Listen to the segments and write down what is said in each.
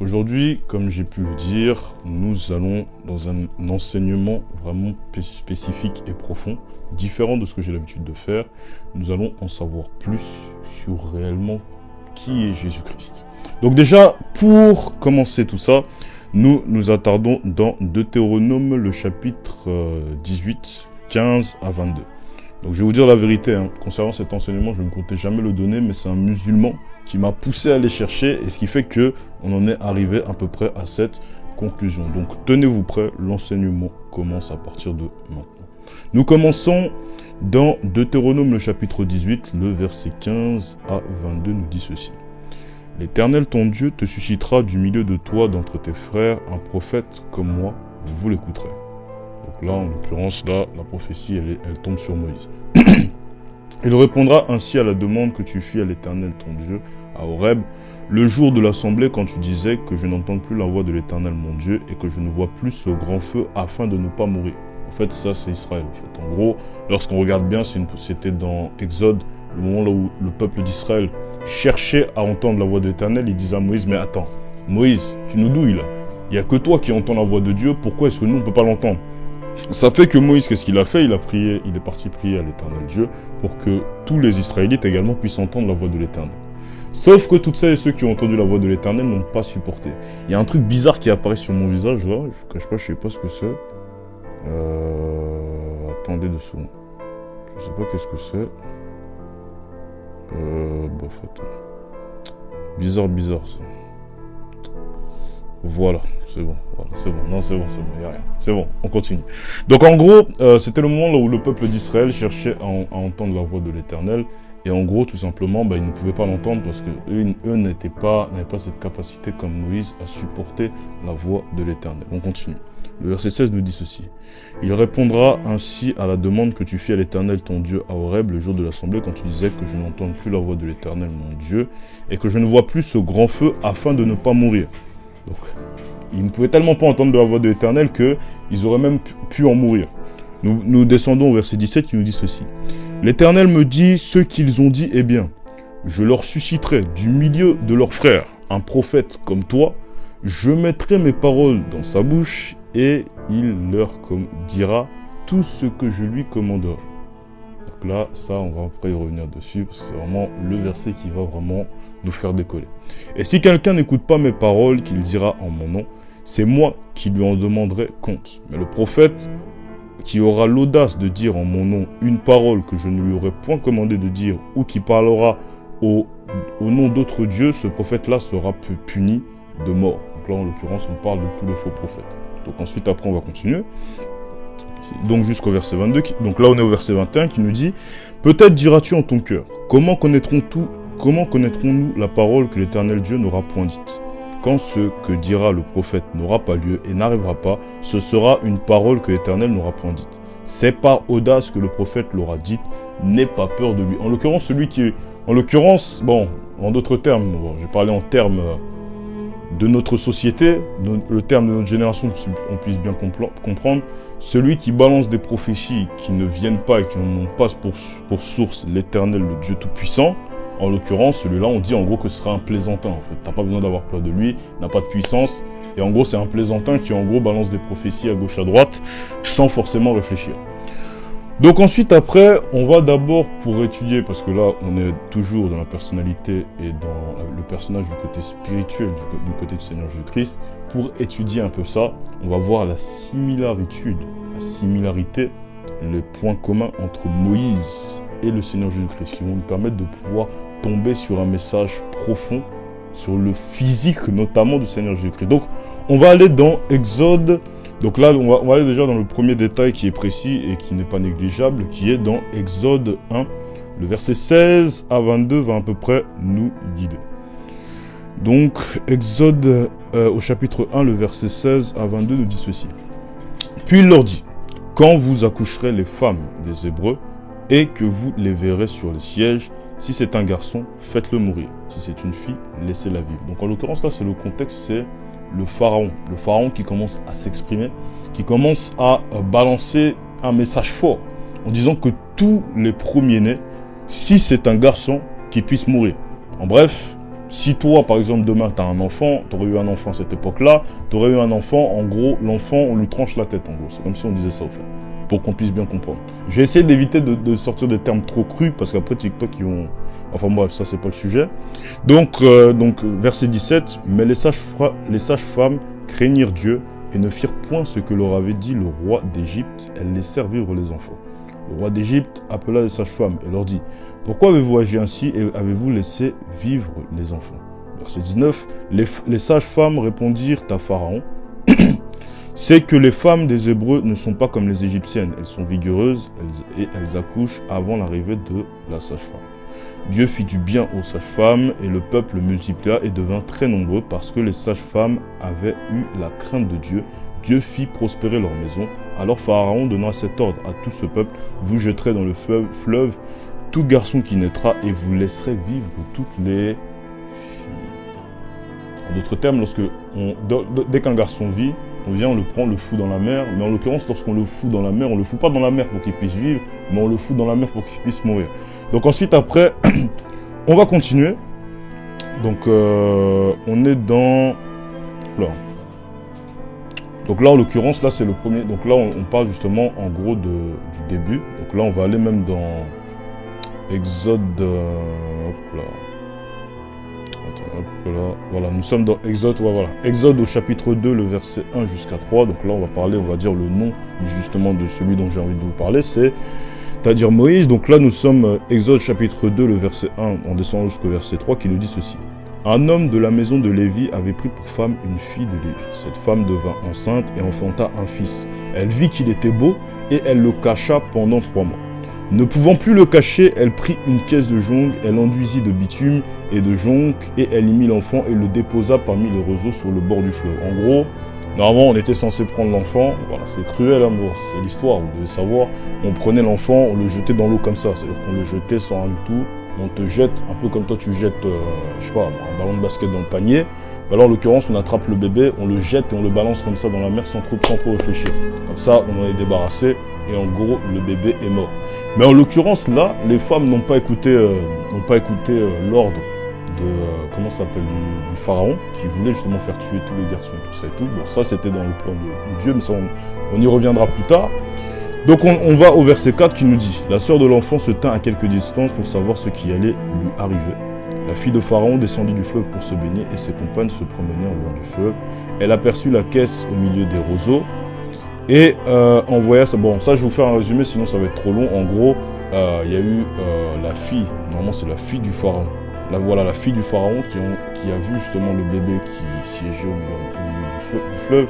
Aujourd'hui, comme j'ai pu le dire, nous allons dans un enseignement vraiment spécifique et profond, différent de ce que j'ai l'habitude de faire. Nous allons en savoir plus sur réellement qui est Jésus-Christ. Donc déjà, pour commencer tout ça, nous nous attardons dans Deutéronome, le chapitre 18, 15 à 22. Donc je vais vous dire la vérité, concernant cet enseignement, je ne comptais jamais le donner, mais c'est un musulman qui m'a poussé à aller chercher, et ce qui fait que on en est arrivé à peu près à cette conclusion. Donc tenez-vous prêts, l'enseignement commence à partir de maintenant. Nous commençons dans Deutéronome, le chapitre 18, le verset 15 à 22 nous dit ceci. « L'Éternel ton Dieu te suscitera du milieu de toi, d'entre tes frères, un prophète comme moi, vous l'écouterez. » Donc là, en l'occurrence, là, la prophétie, elle tombe sur Moïse. Il répondra ainsi à la demande que tu fis à l'Éternel ton Dieu, à Horeb, le jour de l'assemblée quand tu disais que je n'entende plus la voix de l'Éternel mon Dieu et que je ne vois plus ce grand feu afin de ne pas mourir. En fait, ça c'est Israël. En fait. En gros, lorsqu'on regarde bien, c'était dans Exode, le moment là où le peuple d'Israël cherchait à entendre la voix de l'Éternel, il disait à Moïse, mais attends, Moïse, tu nous douilles là. Il n'y a que toi qui entends la voix de Dieu, pourquoi est-ce que nous on ne peut pas l'entendre? Ça fait que Moïse, qu'est-ce qu'il a fait? Il a prié, il est parti prier à l'Éternel Dieu pour que tous les Israélites également puissent entendre la voix de l'Éternel. Sauf que toutes celles et ceux qui ont entendu la voix de l'Éternel n'ont pas supporté. Il y a un truc bizarre qui apparaît sur mon visage là, je vous cache pas, je sais pas ce que c'est. Attendez 2 secondes. Je sais pas qu'est-ce que c'est. Bof, attends. Bizarre ça. Voilà, c'est bon, non c'est bon, y a rien. C'est bon, on continue. Donc en gros, c'était le moment là où le peuple d'Israël cherchait à entendre la voix de l'Éternel. Et en gros, tout simplement, ils ne pouvaient pas l'entendre parce que eux n'avaient pas cette capacité comme Moïse à supporter la voix de l'Éternel. On continue. Le verset 16 nous dit ceci. Il répondra ainsi à la demande que tu fis à l'Éternel ton Dieu à Horeb le jour de l'assemblée quand tu disais que je n'entends plus la voix de l'Éternel mon Dieu et que je ne vois plus ce grand feu afin de ne pas mourir. Donc, ils ne pouvaient tellement pas entendre la voix de l'Éternel qu'ils auraient même pu en mourir. Nous descendons au verset 17 qui nous dit ceci. L'Éternel me dit ce qu'ils ont dit est bien. Je leur susciterai du milieu de leurs frères un prophète comme toi. Je mettrai mes paroles dans sa bouche et il leur dira tout ce que je lui commanderai. Donc là, ça, on va après y revenir dessus parce que c'est vraiment le verset qui va vraiment nous faire décoller. Et si quelqu'un n'écoute pas mes paroles qu'il dira en mon nom, c'est moi qui lui en demanderai compte. Mais le prophète qui aura l'audace de dire en mon nom une parole que je ne lui aurais point commandé de dire ou qui parlera au nom d'autres dieux, ce prophète-là sera puni de mort. Donc là, en l'occurrence, on parle de tous les faux prophètes. Donc ensuite, après, on va continuer. Donc jusqu'au verset 22. Donc là, on est au verset 21 qui nous dit « Peut-être diras-tu en ton cœur, comment connaîtrons-nous la parole que l'Éternel Dieu n'aura point dite ? Quand ce que dira le prophète n'aura pas lieu et n'arrivera pas, ce sera une parole que l'Éternel n'aura point dite. C'est par audace que le prophète l'aura dite, n'aie pas peur de lui. » En l'occurrence, en d'autres termes, je vais parler en termes de notre société, le terme de notre génération, pour qu'on puisse bien comprendre, celui qui balance des prophéties qui ne viennent pas et qui n'ont pas pour source l'Éternel, le Dieu Tout-Puissant. En l'occurrence, celui-là, on dit en gros que ce sera un plaisantin. En fait, t'as pas besoin d'avoir peur de lui, n'a pas de puissance. Et en gros, c'est un plaisantin qui en gros balance des prophéties à gauche à droite, sans forcément réfléchir. Donc ensuite, après, on va d'abord pour étudier, parce que là, on est toujours dans la personnalité et dans le personnage du côté spirituel, du côté du Seigneur Jésus-Christ. Pour étudier un peu ça, on va voir la similarité, les points communs entre Moïse et le Seigneur Jésus-Christ, qui vont nous permettre de pouvoir tomber sur un message profond, sur le physique notamment du Seigneur Jésus-Christ. Donc, on va aller dans Exode. Donc là, on va aller déjà dans le premier détail qui est précis et qui n'est pas négligeable, qui est dans Exode 1. Le verset 16 à 22 va à peu près nous guider. Donc, Exode au chapitre 1, le verset 16 à 22 nous dit ceci. Puis il leur dit, quand vous accoucherez les femmes des Hébreux, et que vous les verrez sur les sièges, si c'est un garçon, faites-le mourir. Si c'est une fille, laissez-la vivre. Donc en l'occurrence, là, c'est le contexte, c'est le pharaon qui commence à s'exprimer, qui commence à balancer un message fort, en disant que tous les premiers-nés, si c'est un garçon, qu'ils puissent mourir. En bref, Si toi, par exemple, demain, tu as un enfant, tu aurais eu un enfant à cette époque-là, tu aurais eu un enfant, en gros, l'enfant, on lui tranche la tête, en gros. C'est comme si on disait ça, au fait, pour qu'on puisse bien comprendre. Je vais essayer d'éviter de sortir des termes trop crus, parce qu'après, TikTok, ils vont... Enfin bref, ça, c'est pas le sujet. Donc, verset 17, « Mais les sages-femmes craignirent Dieu et ne firent point ce que leur avait dit le roi d'Égypte. Elles laissèrent vivre les enfants. Le roi d'Égypte appela les sages-femmes et leur dit, « Pourquoi avez-vous agi ainsi et avez-vous laissé vivre les enfants ?» Verset 19, « Les sages-femmes répondirent à Pharaon, « C'est que les femmes des Hébreux ne sont pas comme les Égyptiennes. Elles sont vigoureuses et elles accouchent avant l'arrivée de la sage-femme. » Dieu fit du bien aux sages-femmes, et le peuple multiplia et devint très nombreux, parce que les sages-femmes avaient eu la crainte de Dieu. Dieu fit prospérer leur maison. Alors Pharaon donna cet ordre à tout ce peuple, « Vous jetterez dans le fleuve tout garçon qui naîtra, et vous laisserez vivre toutes les filles. » En d'autres termes, dès qu'un garçon vit, on vient, on le prend, on le fout dans la mer. Mais en l'occurrence, lorsqu'on le fout dans la mer, on le fout pas dans la mer pour qu'il puisse vivre, mais on le fout dans la mer pour qu'il puisse mourir. Donc ensuite, après, on va continuer. Donc, on est dans... Là. Donc là, en l'occurrence, là, c'est le premier... Donc là, on parle justement, en gros, du début. Donc là, on va aller même dans Exode... hop là. Hop là. Voilà, nous sommes dans Exode, ouais, voilà. Exode au chapitre 2, le verset 1 jusqu'à 3. Donc là, on va parler, on va dire le nom, justement, de celui dont j'ai envie de vous parler. C'est-à-dire Moïse. Donc là, nous sommes Exode chapitre 2, le verset 1, en descendant jusqu'au verset 3, qui nous dit ceci. Un homme de la maison de Lévi avait pris pour femme une fille de Lévi. Cette femme devint enceinte et enfanta un fils. Elle vit qu'il était beau et elle le cacha pendant 3 mois. Ne pouvant plus le cacher, elle prit une pièce de jonc, elle enduisit de bitume et de jonc et elle y mit l'enfant et le déposa parmi les roseaux sur le bord du fleuve. En gros, normalement, on était censé prendre l'enfant. Voilà, c'est cruel, hein, c'est l'histoire, vous devez savoir. On prenait l'enfant, on le jetait dans l'eau comme ça. C'est-à-dire qu'on le jetait sans rien du tout. On te jette, un peu comme toi tu jettes, je sais pas, un ballon de basket dans le panier. Alors en l'occurrence, on attrape le bébé, on le jette et on le balance comme ça dans la mer sans trop réfléchir. Comme ça, on en est débarrassé et en gros, le bébé est mort. Mais en l'occurrence, là, les femmes n'ont pas écouté, l'ordre de, comment ça s'appelle, du pharaon, qui voulait justement faire tuer tous les garçons et tout ça et tout. Bon, ça, c'était dans le plan de Dieu, mais ça, on y reviendra plus tard. Donc, on va au verset 4 qui nous dit « La sœur de l'enfant se tint à quelque distance pour savoir ce qui allait lui arriver. La fille de Pharaon descendit du fleuve pour se baigner et ses compagnes se promenaient au loin du fleuve. Elle aperçut la caisse au milieu des roseaux et envoya ça. Bon, ça, je vais vous faire un résumé, sinon ça va être trop long. En gros, il y a eu la fille, normalement c'est la fille du pharaon. Là, voilà, la fille du pharaon qui a vu justement le bébé qui siégeait au milieu du fleuve.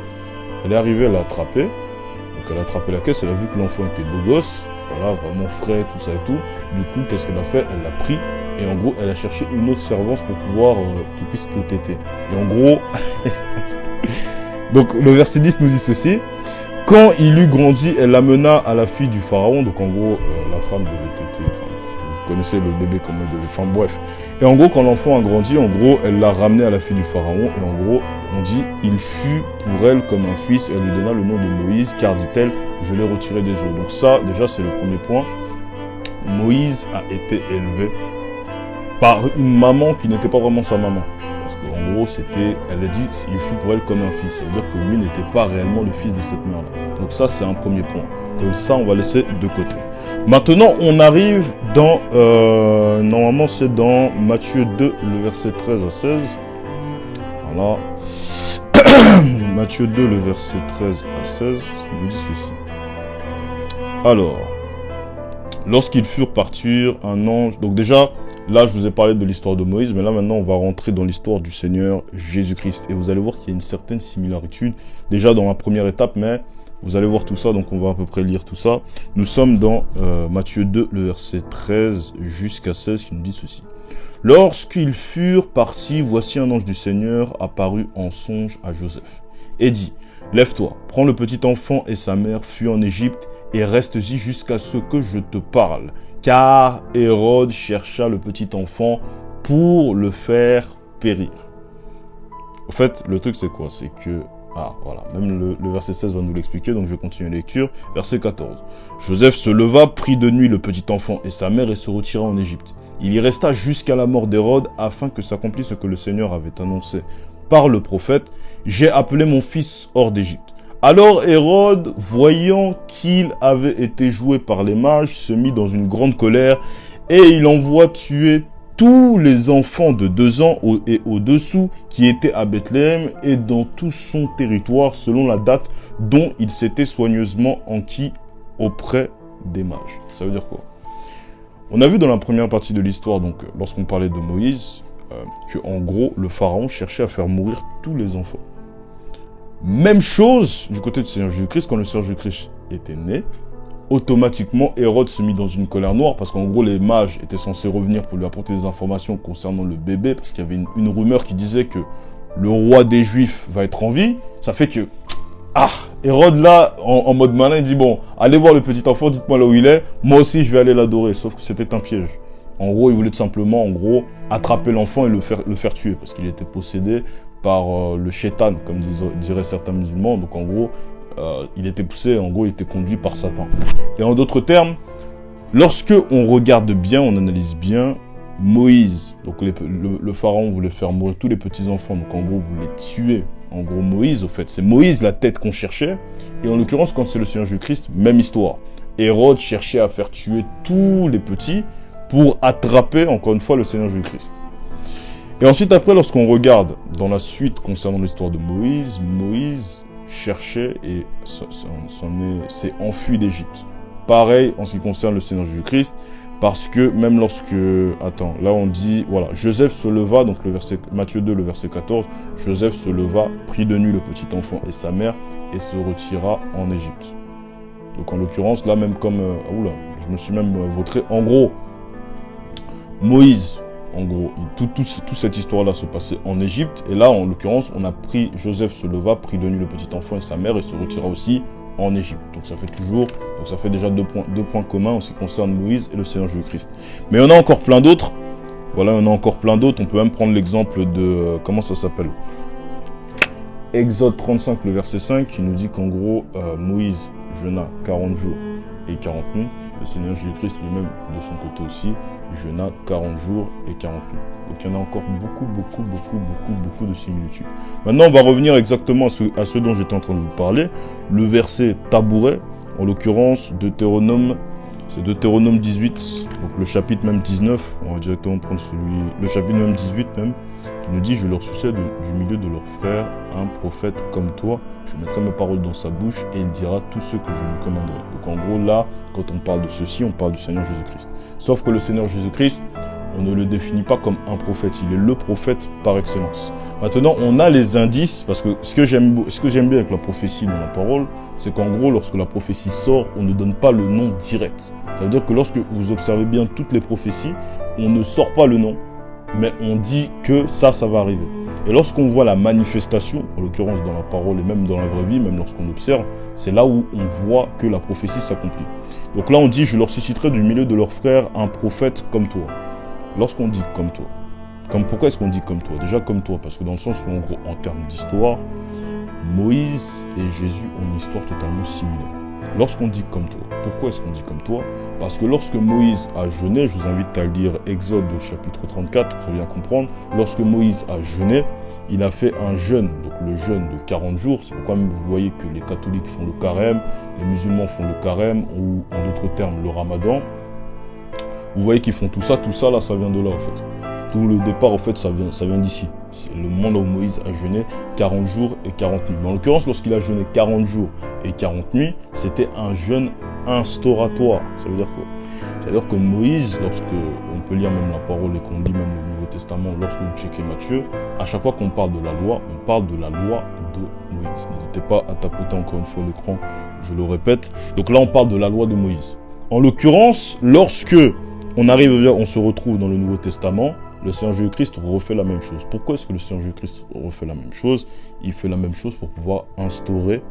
Elle est arrivée, elle l'a attrapé. Donc elle a attrapé la caisse, elle a vu que l'enfant était beau gosse, voilà, vraiment frais, tout ça et tout. Du coup, qu'est-ce qu'elle a fait? Elle l'a pris et en gros, elle a cherché une autre servante pour pouvoir qu'il puisse le téter. Et en gros, donc le verset 10 nous dit ceci. Quand il eut grandi, elle l'amena à la fille du pharaon. Donc en gros, la femme devait téter. Enfin, vous connaissez le bébé comme elle devait. Enfin bref. Et en gros, quand l'enfant a grandi, en gros, elle l'a ramené à la fille du pharaon. Et en gros, on dit, il fut pour elle comme un fils. Elle lui donna le nom de Moïse, car dit-elle, je l'ai retiré des eaux. Donc ça, déjà, c'est le premier point. Moïse a été élevé par une maman qui n'était pas vraiment sa maman. Parce qu'en gros, elle a dit, il fut pour elle comme un fils. Ça veut dire que lui n'était pas réellement le fils de cette mère-là. Donc ça, c'est un premier point. Donc ça, on va laisser de côté. Maintenant, on arrive dans, normalement, c'est dans Matthieu 2, le verset 13 à 16. Voilà. Matthieu 2, le verset 13 à 16, il nous dit ceci. Alors, lorsqu'ils furent partir, un ange... Donc déjà, là, je vous ai parlé de l'histoire de Moïse, mais là, maintenant, on va rentrer dans l'histoire du Seigneur Jésus-Christ. Et vous allez voir qu'il y a une certaine similarité, déjà dans la première étape, mais vous allez voir tout ça, donc on va à peu près lire tout ça. Nous sommes dans Matthieu 2, le verset 13 jusqu'à 16, qui nous dit ceci. Lorsqu'ils furent partis, voici un ange du Seigneur apparut en songe à Joseph, et dit, « Lève-toi, prends le petit enfant et sa mère, fuis en Égypte, et reste-y jusqu'à ce que je te parle. » Car Hérode chercha le petit enfant pour le faire périr. En fait, le truc c'est quoi? C'est que Ah, voilà, même le verset 16 va nous l'expliquer, donc je vais continuer la lecture. Verset 14. Joseph se leva, prit de nuit le petit enfant et sa mère et se retira en Égypte. Il y resta jusqu'à la mort d'Hérode afin que s'accomplisse ce que le Seigneur avait annoncé par le prophète. J'ai appelé mon fils hors d'Égypte. Alors Hérode, voyant qu'il avait été joué par les mages, se mit dans une grande colère et il envoie tuer tous les enfants de 2 ans et au-dessous qui étaient à Bethléem et dans tout son territoire selon la date dont il s'était soigneusement enquis auprès des mages. Ça veut dire quoi? On a vu dans la première partie de l'histoire, donc lorsqu'on parlait de Moïse, que en gros le pharaon cherchait à faire mourir tous les enfants. Même chose du côté du Seigneur Jésus-Christ, quand le Seigneur Jésus-Christ était né, automatiquement Hérode se mit dans une colère noire parce qu'en gros les mages étaient censés revenir pour lui apporter des informations concernant le bébé parce qu'il y avait une rumeur qui disait que le roi des Juifs va être en vie. Ça fait que, Hérode là, en mode malin, il dit bon, allez voir le petit enfant, dites-moi là où il est, moi aussi je vais aller l'adorer, sauf que c'était un piège. En gros, il voulait tout simplement, attraper l'enfant et le faire tuer parce qu'il était possédé par le shaitan, comme diraient certains musulmans. Donc en gros, il était poussé, il était conduit par Satan. Et en d'autres termes, lorsque on regarde bien, on analyse bien, Moïse, donc le pharaon voulait faire mourir tous les petits-enfants, donc en gros, voulait tuer, en gros, Moïse, au fait. C'est Moïse la tête qu'on cherchait, et en l'occurrence, quand c'est le Seigneur Jésus-Christ, même histoire. Hérode cherchait à faire tuer tous les petits pour attraper, encore une fois, le Seigneur Jésus-Christ. Et ensuite, après, lorsqu'on regarde dans la suite concernant l'histoire de Moïse, Moïse cherchait et s'est enfui d'Égypte. Pareil en ce qui concerne le Seigneur Jésus-Christ, parce que même lorsque... Attends, là on dit, voilà, Joseph se leva, donc le verset Matthieu 2, le verset 14, Joseph se leva, prit de nuit le petit enfant et sa mère, et se retira en Égypte. Donc en l'occurrence, là même comme... je me suis même vautré. En gros, Moïse... En gros, toute cette histoire-là se passait en Égypte. Et là, en l'occurrence, on a pris, Joseph se leva, prit de nuit le petit enfant et sa mère et se retira aussi en Égypte. Donc ça fait déjà deux points communs en ce qui concerne Moïse et le Seigneur Jésus-Christ. Mais on a encore plein d'autres. Voilà, on a encore plein d'autres. On peut même prendre l'exemple de, comment ça s'appelle? Exode 35, le verset 5, qui nous dit qu'en gros, Moïse jeûna 40 jours et 40 nuits. Le Seigneur Jésus-Christ lui-même, de son côté aussi, jeûna 40 jours et 40 nuits. Donc il y en a encore beaucoup de similitudes. Maintenant, on va revenir exactement à ce dont j'étais en train de vous parler. Le verset tabouret, en l'occurrence, c'est Deutéronome 18, donc le chapitre même 19, on va directement prendre le chapitre même 18 même, qui nous dit « Je leur succède du milieu de leurs frères un prophète comme toi. Je mettrai mes paroles dans sa bouche et il dira tout ce que je lui commanderai. » Donc en gros là, quand on parle de ceci, on parle du Seigneur Jésus-Christ. Sauf que le Seigneur Jésus-Christ, on ne le définit pas comme un prophète, il est le prophète par excellence. Maintenant, on a les indices, parce que ce que j'aime bien avec la prophétie dans la parole, c'est qu'en gros, lorsque la prophétie sort, on ne donne pas le nom direct. Ça veut dire que lorsque vous observez bien toutes les prophéties, on ne sort pas le nom, mais on dit que ça va arriver. Et lorsqu'on voit la manifestation, en l'occurrence dans la parole et même dans la vraie vie, même lorsqu'on observe, c'est là où on voit que la prophétie s'accomplit. Donc là, on dit « Je leur susciterai du milieu de leurs frères un prophète comme toi ». Lorsqu'on dit « comme toi », pourquoi est-ce qu'on dit « comme toi » ? Déjà « comme toi », parce que dans le sens où, en gros, en termes d'histoire, Moïse et Jésus ont une histoire totalement similaire. Lorsqu'on dit « comme toi », pourquoi est-ce qu'on dit « comme toi » ? Parce que lorsque Moïse a jeûné, je vous invite à lire Exode chapitre 34 pour bien comprendre, lorsque Moïse a jeûné, il a fait un jeûne, donc le jeûne de 40 jours, c'est pourquoi même vous voyez que les catholiques font le carême, les musulmans font le carême, ou en d'autres termes le ramadan. Vous voyez qu'ils font tout ça là, ça vient de là en fait. Tout le départ en fait, ça vient d'ici. C'est le moment où Moïse a jeûné 40 jours et 40 nuits. Mais en l'occurrence, lorsqu'il a jeûné 40 jours et 40 nuits, c'était un jeûne instauratoire. Ça veut dire quoi? C'est-à-dire que Moïse, lorsque on peut lire même la parole et qu'on lit même le Nouveau Testament, lorsque vous checkez Matthieu, à chaque fois qu'on parle de la loi, on parle de la loi de Moïse. N'hésitez pas à tapoter encore une fois l'écran, je le répète. Donc là, on parle de la loi de Moïse. En l'occurrence, lorsque on se retrouve dans le Nouveau Testament, le Seigneur Jésus-Christ refait la même chose. Pourquoi est-ce que le Seigneur Jésus-Christ refait la même chose? Il fait la même chose pour pouvoir instaurer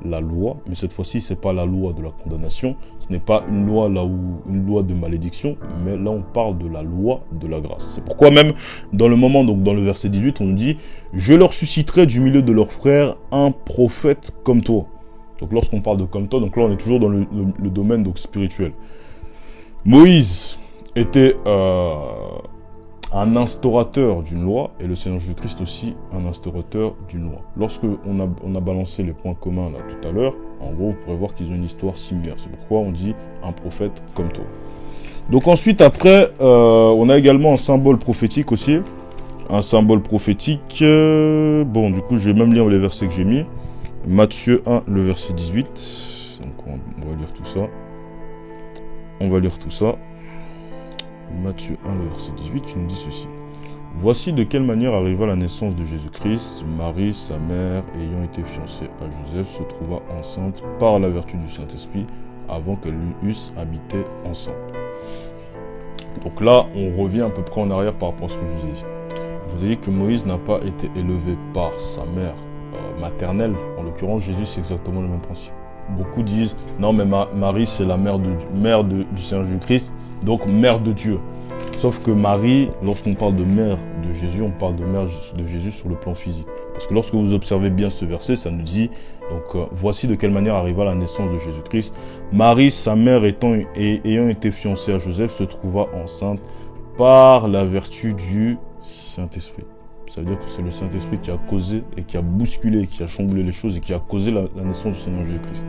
la loi, mais cette fois-ci, ce n'est pas la loi de la condamnation, ce n'est pas une loi là où une loi de malédiction, mais là on parle de la loi de la grâce. C'est pourquoi même dans le moment, donc dans le verset 18, on nous dit « Je leur susciterai du milieu de leurs frères un prophète comme toi ». Donc lorsqu'on parle de comme toi, donc là on est toujours dans le domaine donc, spirituel. Moïse était un instaurateur d'une loi, et le Seigneur Jésus-Christ aussi un instaurateur d'une loi. Lorsque on a balancé les points communs là tout à l'heure, en gros, vous pourrez voir qu'ils ont une histoire similaire. C'est pourquoi on dit un prophète comme toi. Donc ensuite, après, on a également un symbole prophétique aussi. Un symbole prophétique. Bon, du coup, je vais même lire les versets que j'ai mis. Matthieu 1, le verset 18. Donc on va lire tout ça. On va lire tout ça. Matthieu 1, le verset 18, qui nous dit ceci. « Voici de quelle manière arriva la naissance de Jésus-Christ. Marie, sa mère, ayant été fiancée à Joseph, se trouva enceinte par la vertu du Saint-Esprit avant qu'elle eusse habité ensemble. » Donc là, on revient à peu près en arrière par rapport à ce que je vous ai dit. Je vous ai dit que Moïse n'a pas été élevé par sa mère maternelle. En l'occurrence, Jésus, c'est exactement le même principe. Beaucoup disent, non mais Marie, c'est la mère du Seigneur Jésus-Christ. Donc, mère de Dieu. Sauf que Marie, lorsqu'on parle de mère de Jésus, on parle de mère de Jésus sur le plan physique. Parce que lorsque vous observez bien ce verset, ça nous dit, donc, voici de quelle manière arriva la naissance de Jésus-Christ. Marie, sa mère ayant été fiancée à Joseph, se trouva enceinte par la vertu du Saint-Esprit. Ça veut dire que c'est le Saint-Esprit qui a causé et qui a bousculé, qui a chamboulé les choses et qui a causé la naissance du Seigneur Jésus-Christ.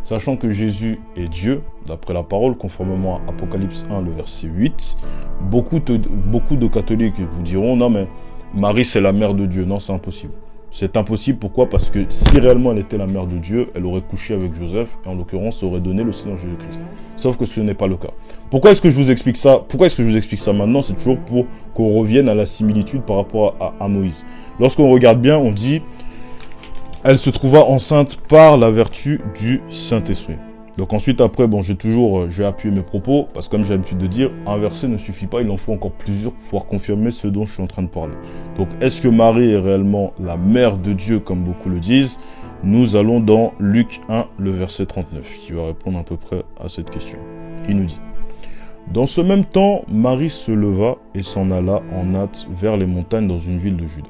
Sachant que Jésus est Dieu, d'après la parole, conformément à Apocalypse 1, le verset 8, beaucoup de catholiques vous diront, non mais Marie c'est la mère de Dieu. Non, c'est impossible. C'est impossible, pourquoi? Parce que si réellement elle était la mère de Dieu, elle aurait couché avec Joseph, et en l'occurrence, aurait donné le Seigneur Jésus-Christ. Sauf que ce n'est pas le cas. Pourquoi est-ce que je vous explique ça? Pourquoi est-ce que je vous explique ça maintenant? C'est toujours pour qu'on revienne à la similitude par rapport à Moïse. Lorsqu'on regarde bien, on dit, elle se trouva enceinte par la vertu du Saint-Esprit. Donc ensuite, après, bon, je vais appuyer mes propos, parce que comme j'ai l'habitude de dire, un verset ne suffit pas, il en faut encore plusieurs pour pouvoir confirmer ce dont je suis en train de parler. Donc, est-ce que Marie est réellement la mère de Dieu, comme beaucoup le disent? Nous allons dans Luc 1, le verset 39, qui va répondre à peu près à cette question. Qui nous dit: dans ce même temps, Marie se leva et s'en alla en hâte vers les montagnes dans une ville de Juda.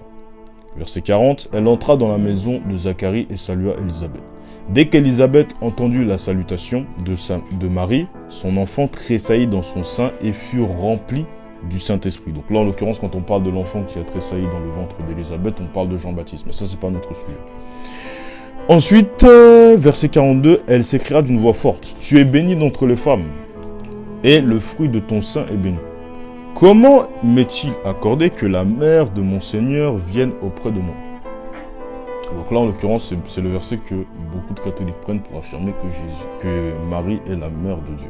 Verset 40, elle entra dans la maison de Zacharie et salua Élisabeth. Dès qu'Élisabeth entendit la salutation de Marie, son enfant tressaillit dans son sein et fut rempli du Saint-Esprit. Donc là, en l'occurrence, quand on parle de l'enfant qui a tressailli dans le ventre d'Élisabeth, on parle de Jean-Baptiste. Mais ça, c'est pas notre sujet. Ensuite, verset 42, elle s'écria d'une voix forte: « Tu es bénie d'entre les femmes, et le fruit de ton sein est béni. Comment m'est-il accordé que la mère de mon Seigneur vienne auprès de moi ?» Donc là, en l'occurrence, c'est le verset que beaucoup de catholiques prennent pour affirmer que Marie est la mère de Dieu.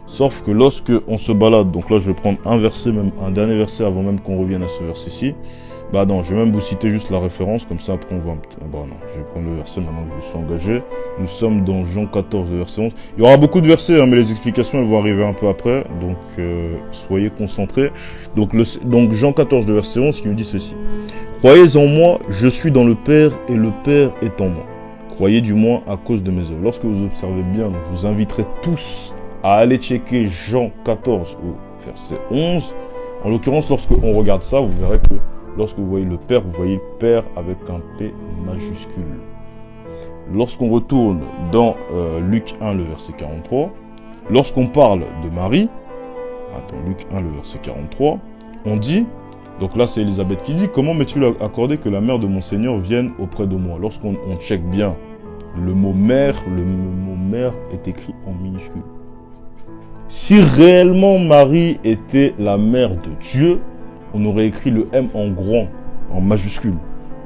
Sauf que lorsque on se balade, donc là je vais prendre un dernier verset avant même qu'on revienne à ce verset-ci. Bah non, je vais même vous citer juste la référence, comme ça après on va... Bah non, je vais prendre le verset maintenant que je me suis engagé. Nous sommes dans Jean 14, verset 11. Il y aura beaucoup de versets, hein, mais les explications elles vont arriver un peu après, donc soyez concentrés. Donc Jean 14, verset 11 qui nous dit ceci: « Croyez en moi, je suis dans le Père et le Père est en moi. Croyez du moins à cause de mes œuvres. » Lorsque vous observez bien, donc, je vous inviterai tous à aller checker Jean 14 au verset 11. En l'occurrence, lorsqu'on regarde ça, vous verrez que lorsque vous voyez le Père, vous voyez le Père avec un P majuscule. Lorsqu'on retourne dans Luc 1, le verset 43, lorsqu'on parle de Marie, Luc 1, le verset 43, on dit, donc là c'est Élisabeth qui dit: « Comment m'es-tu accordé que la mère de mon Seigneur vienne auprès de moi ?» Lorsqu'on check bien le mot mère est écrit en minuscule. Si réellement Marie était la mère de Dieu, on aurait écrit le M en grand, en majuscule.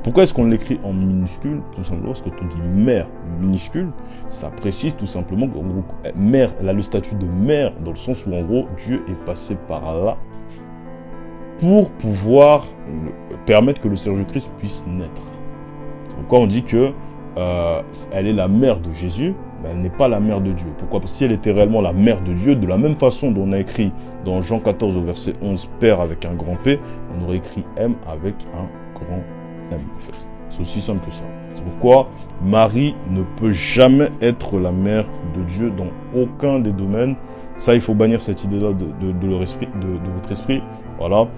Pourquoi est-ce qu'on l'écrit en minuscule? Tout simplement parce que quand on dit mère minuscule, ça précise tout simplement qu'en gros, mère, elle a le statut de mère, dans le sens où en gros, Dieu est passé par là pour pouvoir permettre que le Seigneur Jésus-Christ puisse naître. Pourquoi on dit que elle est la mère de Jésus, mais elle n'est pas la mère de Dieu. Pourquoi? Parce que si elle était réellement la mère de Dieu, de la même façon dont on a écrit dans Jean 14 au verset 11 Père avec un grand P, on aurait écrit M avec un grand M. En fait. C'est aussi simple que ça. C'est pourquoi Marie ne peut jamais être la mère de Dieu dans aucun des domaines. Ça, il faut bannir cette idée-là de votre esprit. Voilà.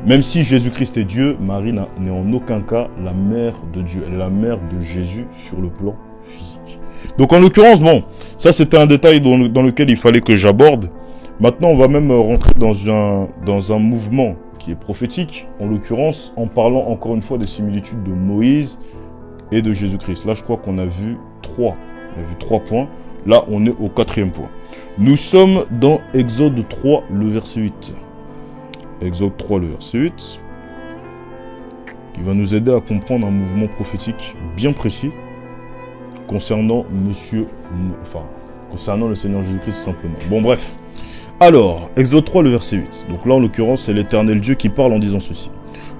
Même si Jésus-Christ est Dieu, Marie n'est en aucun cas la mère de Dieu. Elle est la mère de Jésus sur le plan physique. Donc en l'occurrence, bon, ça c'était un détail dans lequel il fallait que j'aborde. Maintenant, on va même rentrer dans un mouvement qui est prophétique, en l'occurrence, en parlant encore une fois des similitudes de Moïse et de Jésus-Christ. Là, je crois qu'on a vu trois. On a vu 3 points. Là, on est au 4e point. Nous sommes dans Exode 3, le verset 8. Exode 3, le verset 8, qui va nous aider à comprendre un mouvement prophétique bien précis concernant concernant le Seigneur Jésus-Christ simplement. Bon, bref. Alors, Exode 3, le verset 8. Donc là, en l'occurrence, c'est l'Éternel Dieu qui parle en disant ceci.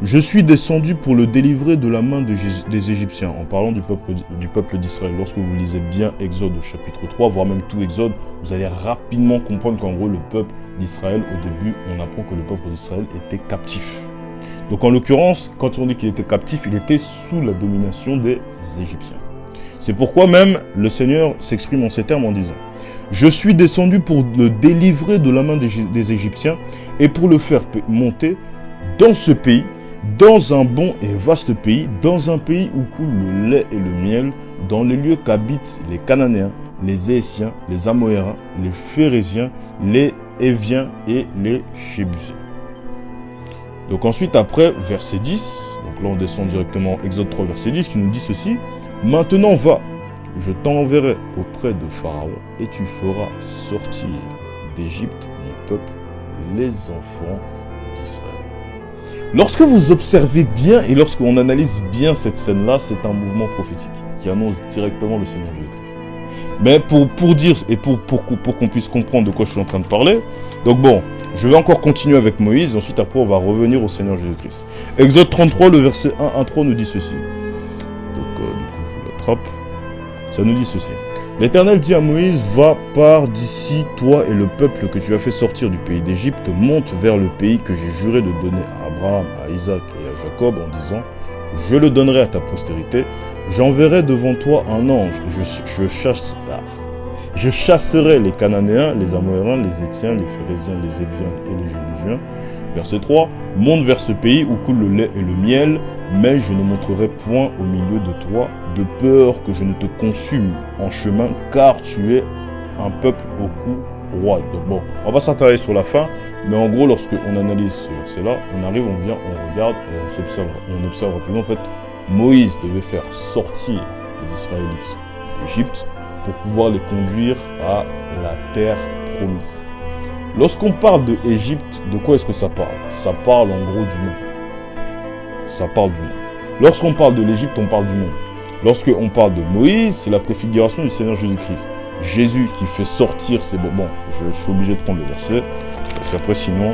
Je suis descendu pour le délivrer de la main des Égyptiens, en parlant du peuple d'Israël. Lorsque vous lisez bien Exode au chapitre 3, voire même tout Exode, vous allez rapidement comprendre qu'en gros, le peuple d'Israël, au début, on apprend que le peuple d'Israël était captif. Donc en l'occurrence, quand on dit qu'il était captif, il était sous la domination des Égyptiens. C'est pourquoi même le Seigneur s'exprime en ces termes en disant « Je suis descendu pour le délivrer de la main des Égyptiens et pour le faire monter dans ce pays, dans un bon et vaste pays, dans un pays où coule le lait et le miel, dans les lieux qu'habitent les Cananéens, les Éhésiens, les Amoréens, les Phérésiens, les Éviens et les Jébusiens. » Donc ensuite, après, verset 10, donc là on descend directement, Exode 3, verset 10, qui nous dit ceci. « Maintenant va, je t'enverrai auprès de Pharaon, et tu feras sortir d'Égypte mon peuple, les enfants d'Israël. » Lorsque vous observez bien et lorsqu'on analyse bien cette scène-là, c'est un mouvement prophétique qui annonce directement le Seigneur Jésus-Christ. Mais pour dire et pour qu'on puisse comprendre de quoi je suis en train de parler, donc bon, je vais encore continuer avec Moïse, ensuite après on va revenir au Seigneur Jésus-Christ. Exode 33, le verset 1 à 3 nous dit ceci. Donc du coup je l'attrape. Ça nous dit ceci. L'Éternel dit à Moïse, va, pars d'ici, toi et le peuple que tu as fait sortir du pays d'Égypte, monte vers le pays que j'ai juré de donner à Abraham, à Isaac et à Jacob, en disant, je le donnerai à ta postérité, j'enverrai devant toi un ange, je chasserai les Cananéens, les Amoréens, les Hétiens, les Phérésiens, les Éviens et les Jébusiens. Verset 3, monte vers ce pays où coule le lait et le miel, mais je ne monterai point au milieu de toi, de peur que je ne te consume en chemin, car tu es un peuple au cou roide. Donc bon, on va s'attarder sur la fin, mais en gros, lorsqu'on analyse ce verset-là, on arrive, on vient, on regarde, et on observe rapidement, en fait, Moïse devait faire sortir les Israélites d'Égypte pour pouvoir les conduire à la terre promise. Lorsqu'on parle de Égypte, de quoi est-ce que ça parle? Ça parle en gros du monde. Ça parle du monde. Lorsqu'on parle de l'Égypte, on parle du monde. Lorsqu'on parle de Moïse, c'est la préfiguration du Seigneur Jésus-Christ. Jésus qui fait sortir ses... Bon, je suis obligé de prendre le verset, parce qu'après, sinon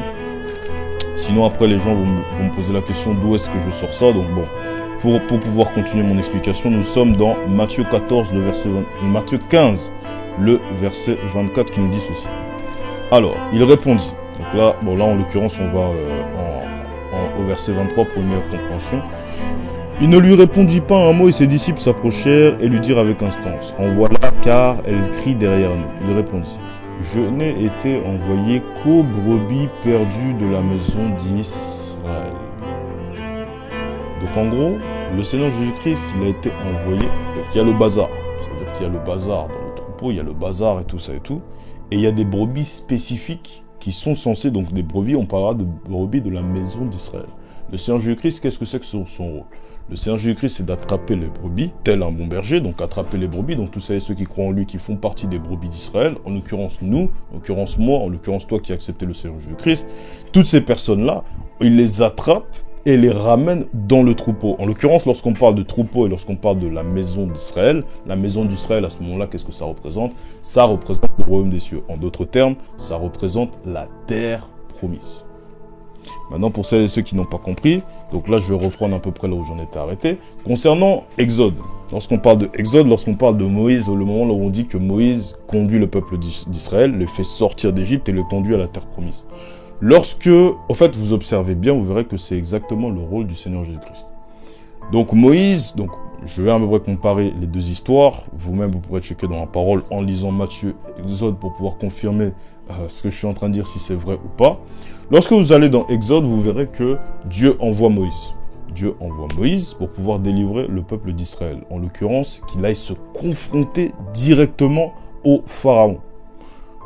après, les gens vont me poser la question d'où est-ce que je sors ça. Donc bon, pour pouvoir continuer mon explication, nous sommes dans Matthieu 14, Matthieu 15, le verset 24 qui nous dit ceci. Alors, il répondit. Donc là, en l'occurrence, on va au verset 23 pour une meilleure compréhension. Il ne lui répondit pas un mot et ses disciples s'approchèrent et lui dirent avec instance, renvoie-la car elle crie derrière nous. Il répondit, je n'ai été envoyé qu'aux brebis perdues de la maison d'Israël. Donc en gros, le Seigneur Jésus-Christ, il a été envoyé. Donc il y a le bazar. C'est-à-dire qu'il y a le bazar dans le troupeau, il y a le bazar et tout ça et tout. Et il y a des brebis spécifiques qui sont censées, donc des brebis, on parlera de brebis de la maison d'Israël. Le Seigneur Jésus-Christ, qu'est-ce que c'est que son rôle? Le Seigneur Jésus-Christ, c'est d'attraper les brebis, tel un bon berger, donc attraper les brebis, donc tous ceux qui croient en lui, qui font partie des brebis d'Israël, en l'occurrence nous, en l'occurrence moi, en l'occurrence toi qui as accepté le Seigneur Jésus-Christ, toutes ces personnes-là, il les attrape et les ramène dans le troupeau. En l'occurrence, lorsqu'on parle de troupeau et lorsqu'on parle de la maison d'Israël, la maison d'Israël, à ce moment-là, qu'est-ce que ça représente? Ça représente le royaume des cieux. En d'autres termes, ça représente la terre promise. Maintenant, pour celles et ceux qui n'ont pas compris, donc là, je vais reprendre à peu près là où j'en étais arrêté. Concernant Exode, lorsqu'on parle de Exode, lorsqu'on parle de Moïse, le moment où on dit que Moïse conduit le peuple d'Israël, le fait sortir d'Égypte et le conduit à la terre promise. Lorsque, en fait, vous observez bien, vous verrez que c'est exactement le rôle du Seigneur Jésus-Christ. Donc Moïse, donc je vais à peu près comparer les deux histoires. Vous-même, vous pourrez checker dans la parole en lisant Matthieu, Exode pour pouvoir confirmer ce que je suis en train de dire, si c'est vrai ou pas. Lorsque vous allez dans Exode, vous verrez que Dieu envoie Moïse. Dieu envoie Moïse pour pouvoir délivrer le peuple d'Israël. En l'occurrence, qu'il aille se confronter directement au Pharaon.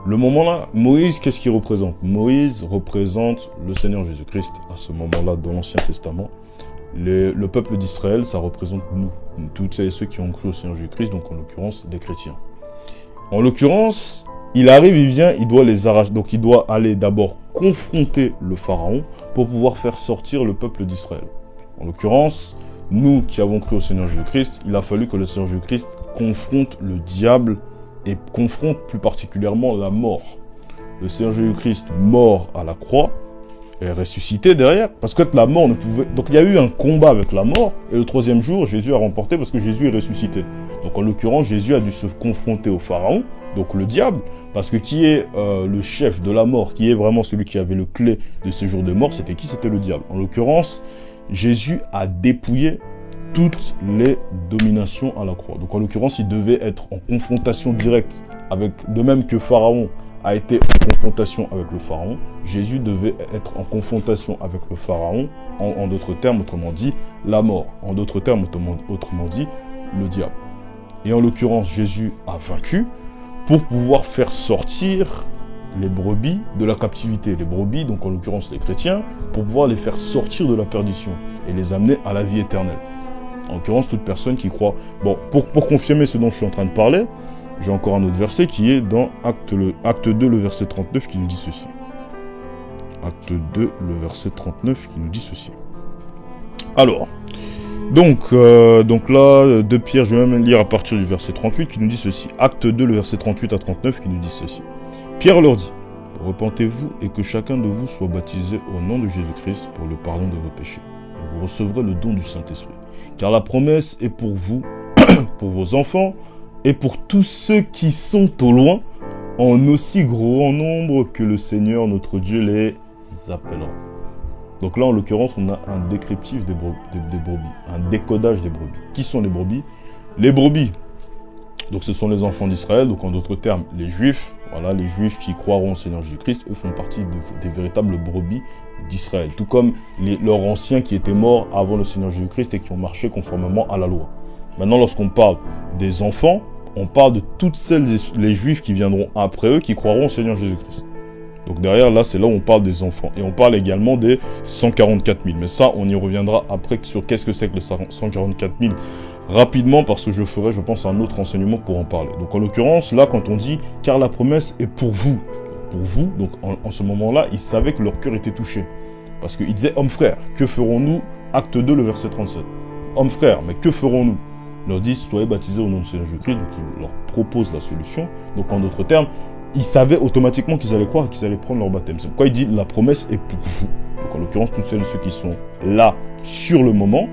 Le moment-là, Moïse, qu'est-ce qu'il représente? Moïse représente le Seigneur Jésus-Christ à ce moment-là dans l'Ancien Testament. Le peuple d'Israël, ça représente nous, toutes ceux qui ont cru au Seigneur Jésus-Christ, donc en l'occurrence des chrétiens. En l'occurrence, il arrive, il vient, il doit les arracher, donc il doit aller d'abord confronter le Pharaon pour pouvoir faire sortir le peuple d'Israël. En l'occurrence, nous qui avons cru au Seigneur Jésus-Christ, il a fallu que le Seigneur Jésus-Christ confronte le diable et confronte plus particulièrement la mort. Le Seigneur Jésus-Christ mort à la croix est ressuscité derrière, parce que la mort ne pouvait... Donc il y a eu un combat avec la mort, et le troisième jour, Jésus a remporté parce que Jésus est ressuscité. Donc en l'occurrence, Jésus a dû se confronter au Pharaon, donc le diable, parce que qui est le chef de la mort, qui est vraiment celui qui avait le clé de ce jour de mort, c'était qui? C'était le diable. En l'occurrence, Jésus a dépouillé toutes les dominations à la croix. Donc en l'occurrence, il devait être en confrontation directe avec, de même que Pharaon a été en confrontation avec le Pharaon, Jésus devait être en confrontation avec le Pharaon, en d'autres termes, autrement dit, la mort. En d'autres termes, autrement dit, le diable. Et en l'occurrence, Jésus a vaincu pour pouvoir faire sortir les brebis de la captivité. Les brebis, donc en l'occurrence les chrétiens, pour pouvoir les faire sortir de la perdition et les amener à la vie éternelle. En l'occurrence, toute personne qui croit... Bon, pour confirmer ce dont je suis en train de parler, j'ai encore un autre verset qui est dans Acte 2, le verset 39, qui nous dit ceci. Acte 2, le verset 39, qui nous dit ceci. Alors, donc là, de Pierre, je vais même lire à partir du verset 38, qui nous dit ceci. Acte 2, le verset 38 à 39, qui nous dit ceci. Pierre leur dit, repentez-vous et que chacun de vous soit baptisé au nom de Jésus-Christ pour le pardon de vos péchés. Et vous recevrez le don du Saint-Esprit. Car la promesse est pour vous, pour vos enfants, et pour tous ceux qui sont au loin, en aussi gros nombre que le Seigneur notre Dieu les appellera. Donc là, en l'occurrence, on a un descriptif des brebis, un décodage des brebis. Qui sont les brebis? Les brebis, donc ce sont les enfants d'Israël, donc en d'autres termes, les Juifs. Voilà, les Juifs qui croiront au Seigneur Jésus-Christ, eux font partie des véritables brebis d'Israël. Tout comme leurs anciens qui étaient morts avant le Seigneur Jésus-Christ et qui ont marché conformément à la loi. Maintenant, lorsqu'on parle des enfants, on parle de toutes celles les Juifs qui viendront après eux, qui croiront au Seigneur Jésus-Christ. Donc derrière, là, c'est là où on parle des enfants. Et on parle également des 144 000. Mais ça, on y reviendra après sur qu'est-ce que c'est que les 144 000 rapidement, parce que je ferai, je pense, un autre enseignement pour en parler. Donc en l'occurrence, là, quand on dit « car la promesse est pour vous », donc en ce moment-là, ils savaient que leur cœur était touché. Parce qu'ils disaient « hommes frères, que ferons-nous » Acte 2, le verset 37. « Hommes frères, mais que ferons-nous » Ils leur disent « soyez baptisés au nom de Seigneur Jésus-Christ », donc ils leur proposent la solution. Donc en d'autres termes, ils savaient automatiquement qu'ils allaient croire et qu'ils allaient prendre leur baptême. C'est pourquoi il dit « la promesse est pour vous ». Donc en l'occurrence, toutes celles et ceux qui sont là sur le moment.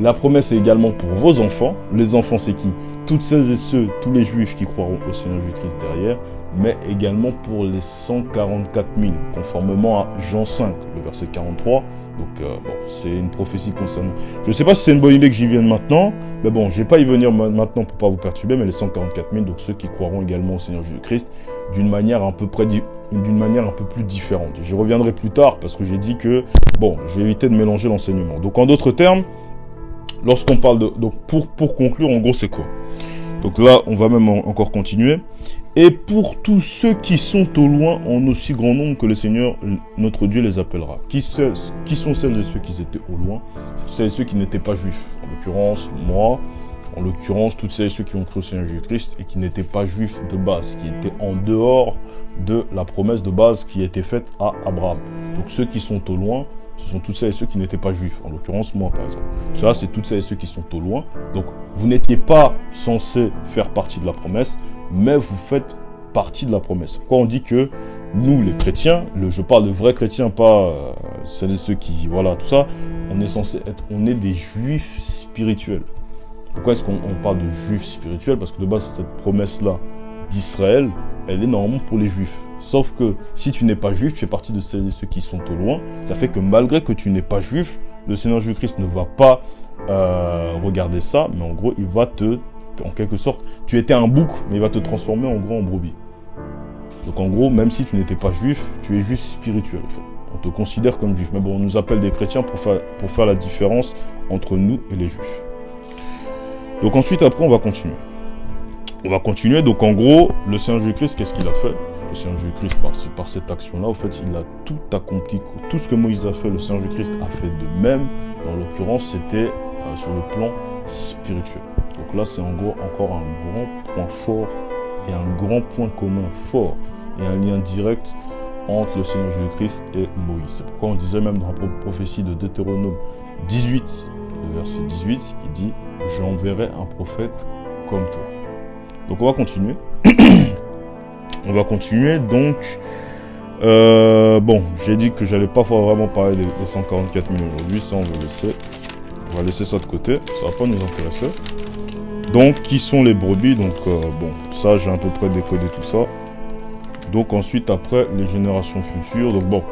La promesse est également pour vos enfants. Les enfants, c'est qui? Toutes celles et ceux, tous les Juifs qui croiront au Seigneur Jésus-Christ derrière, mais également pour les 144 000, conformément à Jean 5, le verset 43. Donc, bon, c'est une prophétie concernant... Je ne sais pas si c'est une bonne idée que j'y vienne maintenant, mais bon, je ne vais pas y venir maintenant pour ne pas vous perturber, mais les 144 000, donc ceux qui croiront également au Seigneur Jésus-Christ, d'une manière un peu plus différente. J'y reviendrai plus tard, parce que j'ai dit que, bon, je vais éviter de mélanger l'enseignement. Donc, en d'autres termes, lorsqu'on parle de... Donc, pour conclure, en gros, c'est quoi? Donc là, on va même encore continuer. Et pour tous ceux qui sont au loin, en aussi grand nombre que le Seigneur, notre Dieu, les appellera. Qui sont celles et ceux qui étaient au loin? Celles et ceux qui n'étaient pas juifs. En l'occurrence, moi. En l'occurrence, toutes celles et ceux qui ont cru au Seigneur Jésus-Christ et qui n'étaient pas juifs de base, qui étaient en dehors de la promesse de base qui a été faite à Abraham. Donc ceux qui sont au loin, ce sont toutes celles et ceux qui n'étaient pas juifs. En l'occurrence, moi, par exemple. Cela, c'est toutes celles et ceux qui sont au loin. Donc, vous n'étiez pas censés faire partie de la promesse, mais vous faites partie de la promesse. Quand on dit que nous, les chrétiens, je parle de vrais chrétiens, pas celles et ceux qui, voilà, tout ça, on est censé être, on est des juifs spirituels. Pourquoi est-ce qu'on parle de juifs spirituels? Parce que de base, cette promesse-là d'Israël, elle est normalement pour les juifs. Sauf que si tu n'es pas juif, tu fais partie de celles et ceux qui sont au loin. Ça fait que malgré que tu n'es pas juif, le Seigneur Jésus-Christ ne va pas regarder ça, mais en gros, il va te, en quelque sorte, tu étais un bouc, mais il va te transformer en gros en brebis. Donc en gros, même si tu n'étais pas juif, tu es juif spirituel. En fait. On te considère comme juif. Mais bon, on nous appelle des chrétiens pour faire la différence entre nous et les juifs. Donc ensuite, après, on va continuer. On va continuer. Donc en gros, le Seigneur Jésus-Christ, qu'est-ce qu'il a fait? Le Seigneur Jésus-Christ, par cette action-là, en fait, il a tout accompli. Tout ce que Moïse a fait, le Seigneur Jésus-Christ a fait de même. En l'occurrence, c'était sur le plan spirituel. Donc là, c'est en gros encore un grand point fort et un grand point commun fort et un lien direct entre le Seigneur Jésus-Christ et Moïse. C'est pourquoi on disait même dans la prophétie de Deutéronome 18, le verset 18, qui dit « J'enverrai un prophète comme toi ». Donc on va continuer. On va continuer, donc... bon, j'ai dit que j'allais pas vraiment parler des 144 000 aujourd'hui, ça on va laisser ça de côté, ça va pas nous intéresser. Donc, qui sont les brebis? Donc, bon, ça, j'ai à peu près décodé tout ça. Donc, ensuite, après, les générations futures. Donc, bon,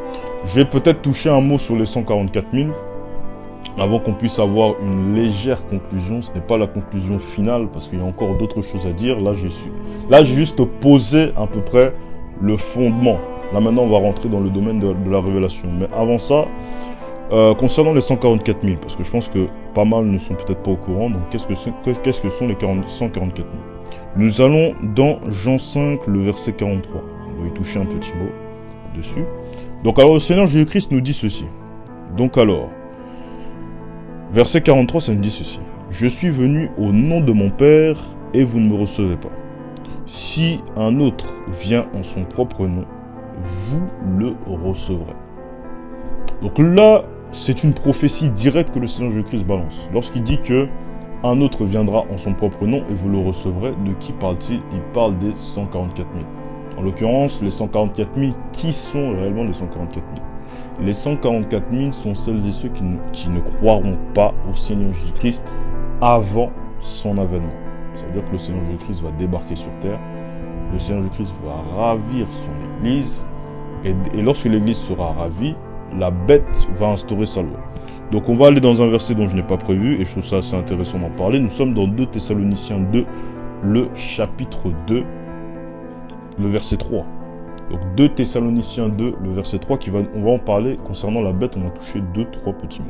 je vais peut-être toucher un mot sur les 144 000 avant qu'on puisse avoir une légère conclusion. Ce n'est pas la conclusion finale parce qu'il y a encore d'autres choses à dire. Là, j'ai juste posé à peu près le fondement. Là, maintenant, on va rentrer dans le domaine de la révélation. Mais avant ça... concernant les 144 000, parce que je pense que pas mal ne sont peut-être pas au courant, donc qu'est-ce que sont les 144 000? Nous allons dans Jean 5, le verset 43. On va y toucher un petit mot dessus. Donc alors le Seigneur Jésus-Christ nous dit ceci. Donc alors, verset 43, ça nous dit ceci. Je suis venu au nom de mon Père et vous ne me recevez pas. Si un autre vient en son propre nom, vous le recevrez. Donc là, c'est une prophétie directe que le Seigneur Jésus-Christ balance. Lorsqu'il dit que un autre viendra en son propre nom et vous le recevrez, de qui parle-t-il? Il parle des 144 000. En l'occurrence, les 144 000, qui sont réellement les 144 000? Les 144 000 sont celles et ceux qui ne croiront pas au Seigneur Jésus-Christ avant son avènement. Ça veut dire que le Seigneur Jésus-Christ va débarquer sur terre, le Seigneur Jésus-Christ va ravir son Église, et lorsque l'Église sera ravie, la bête va instaurer sa loi. Donc on va aller dans un verset dont je n'ai pas prévu, et je trouve ça assez intéressant d'en parler. Nous sommes dans 2 Thessaloniciens 2, le chapitre 2, le verset 3. Donc 2 Thessaloniciens 2, le verset 3, on va en parler concernant la bête, on va toucher 2-3 petits mots.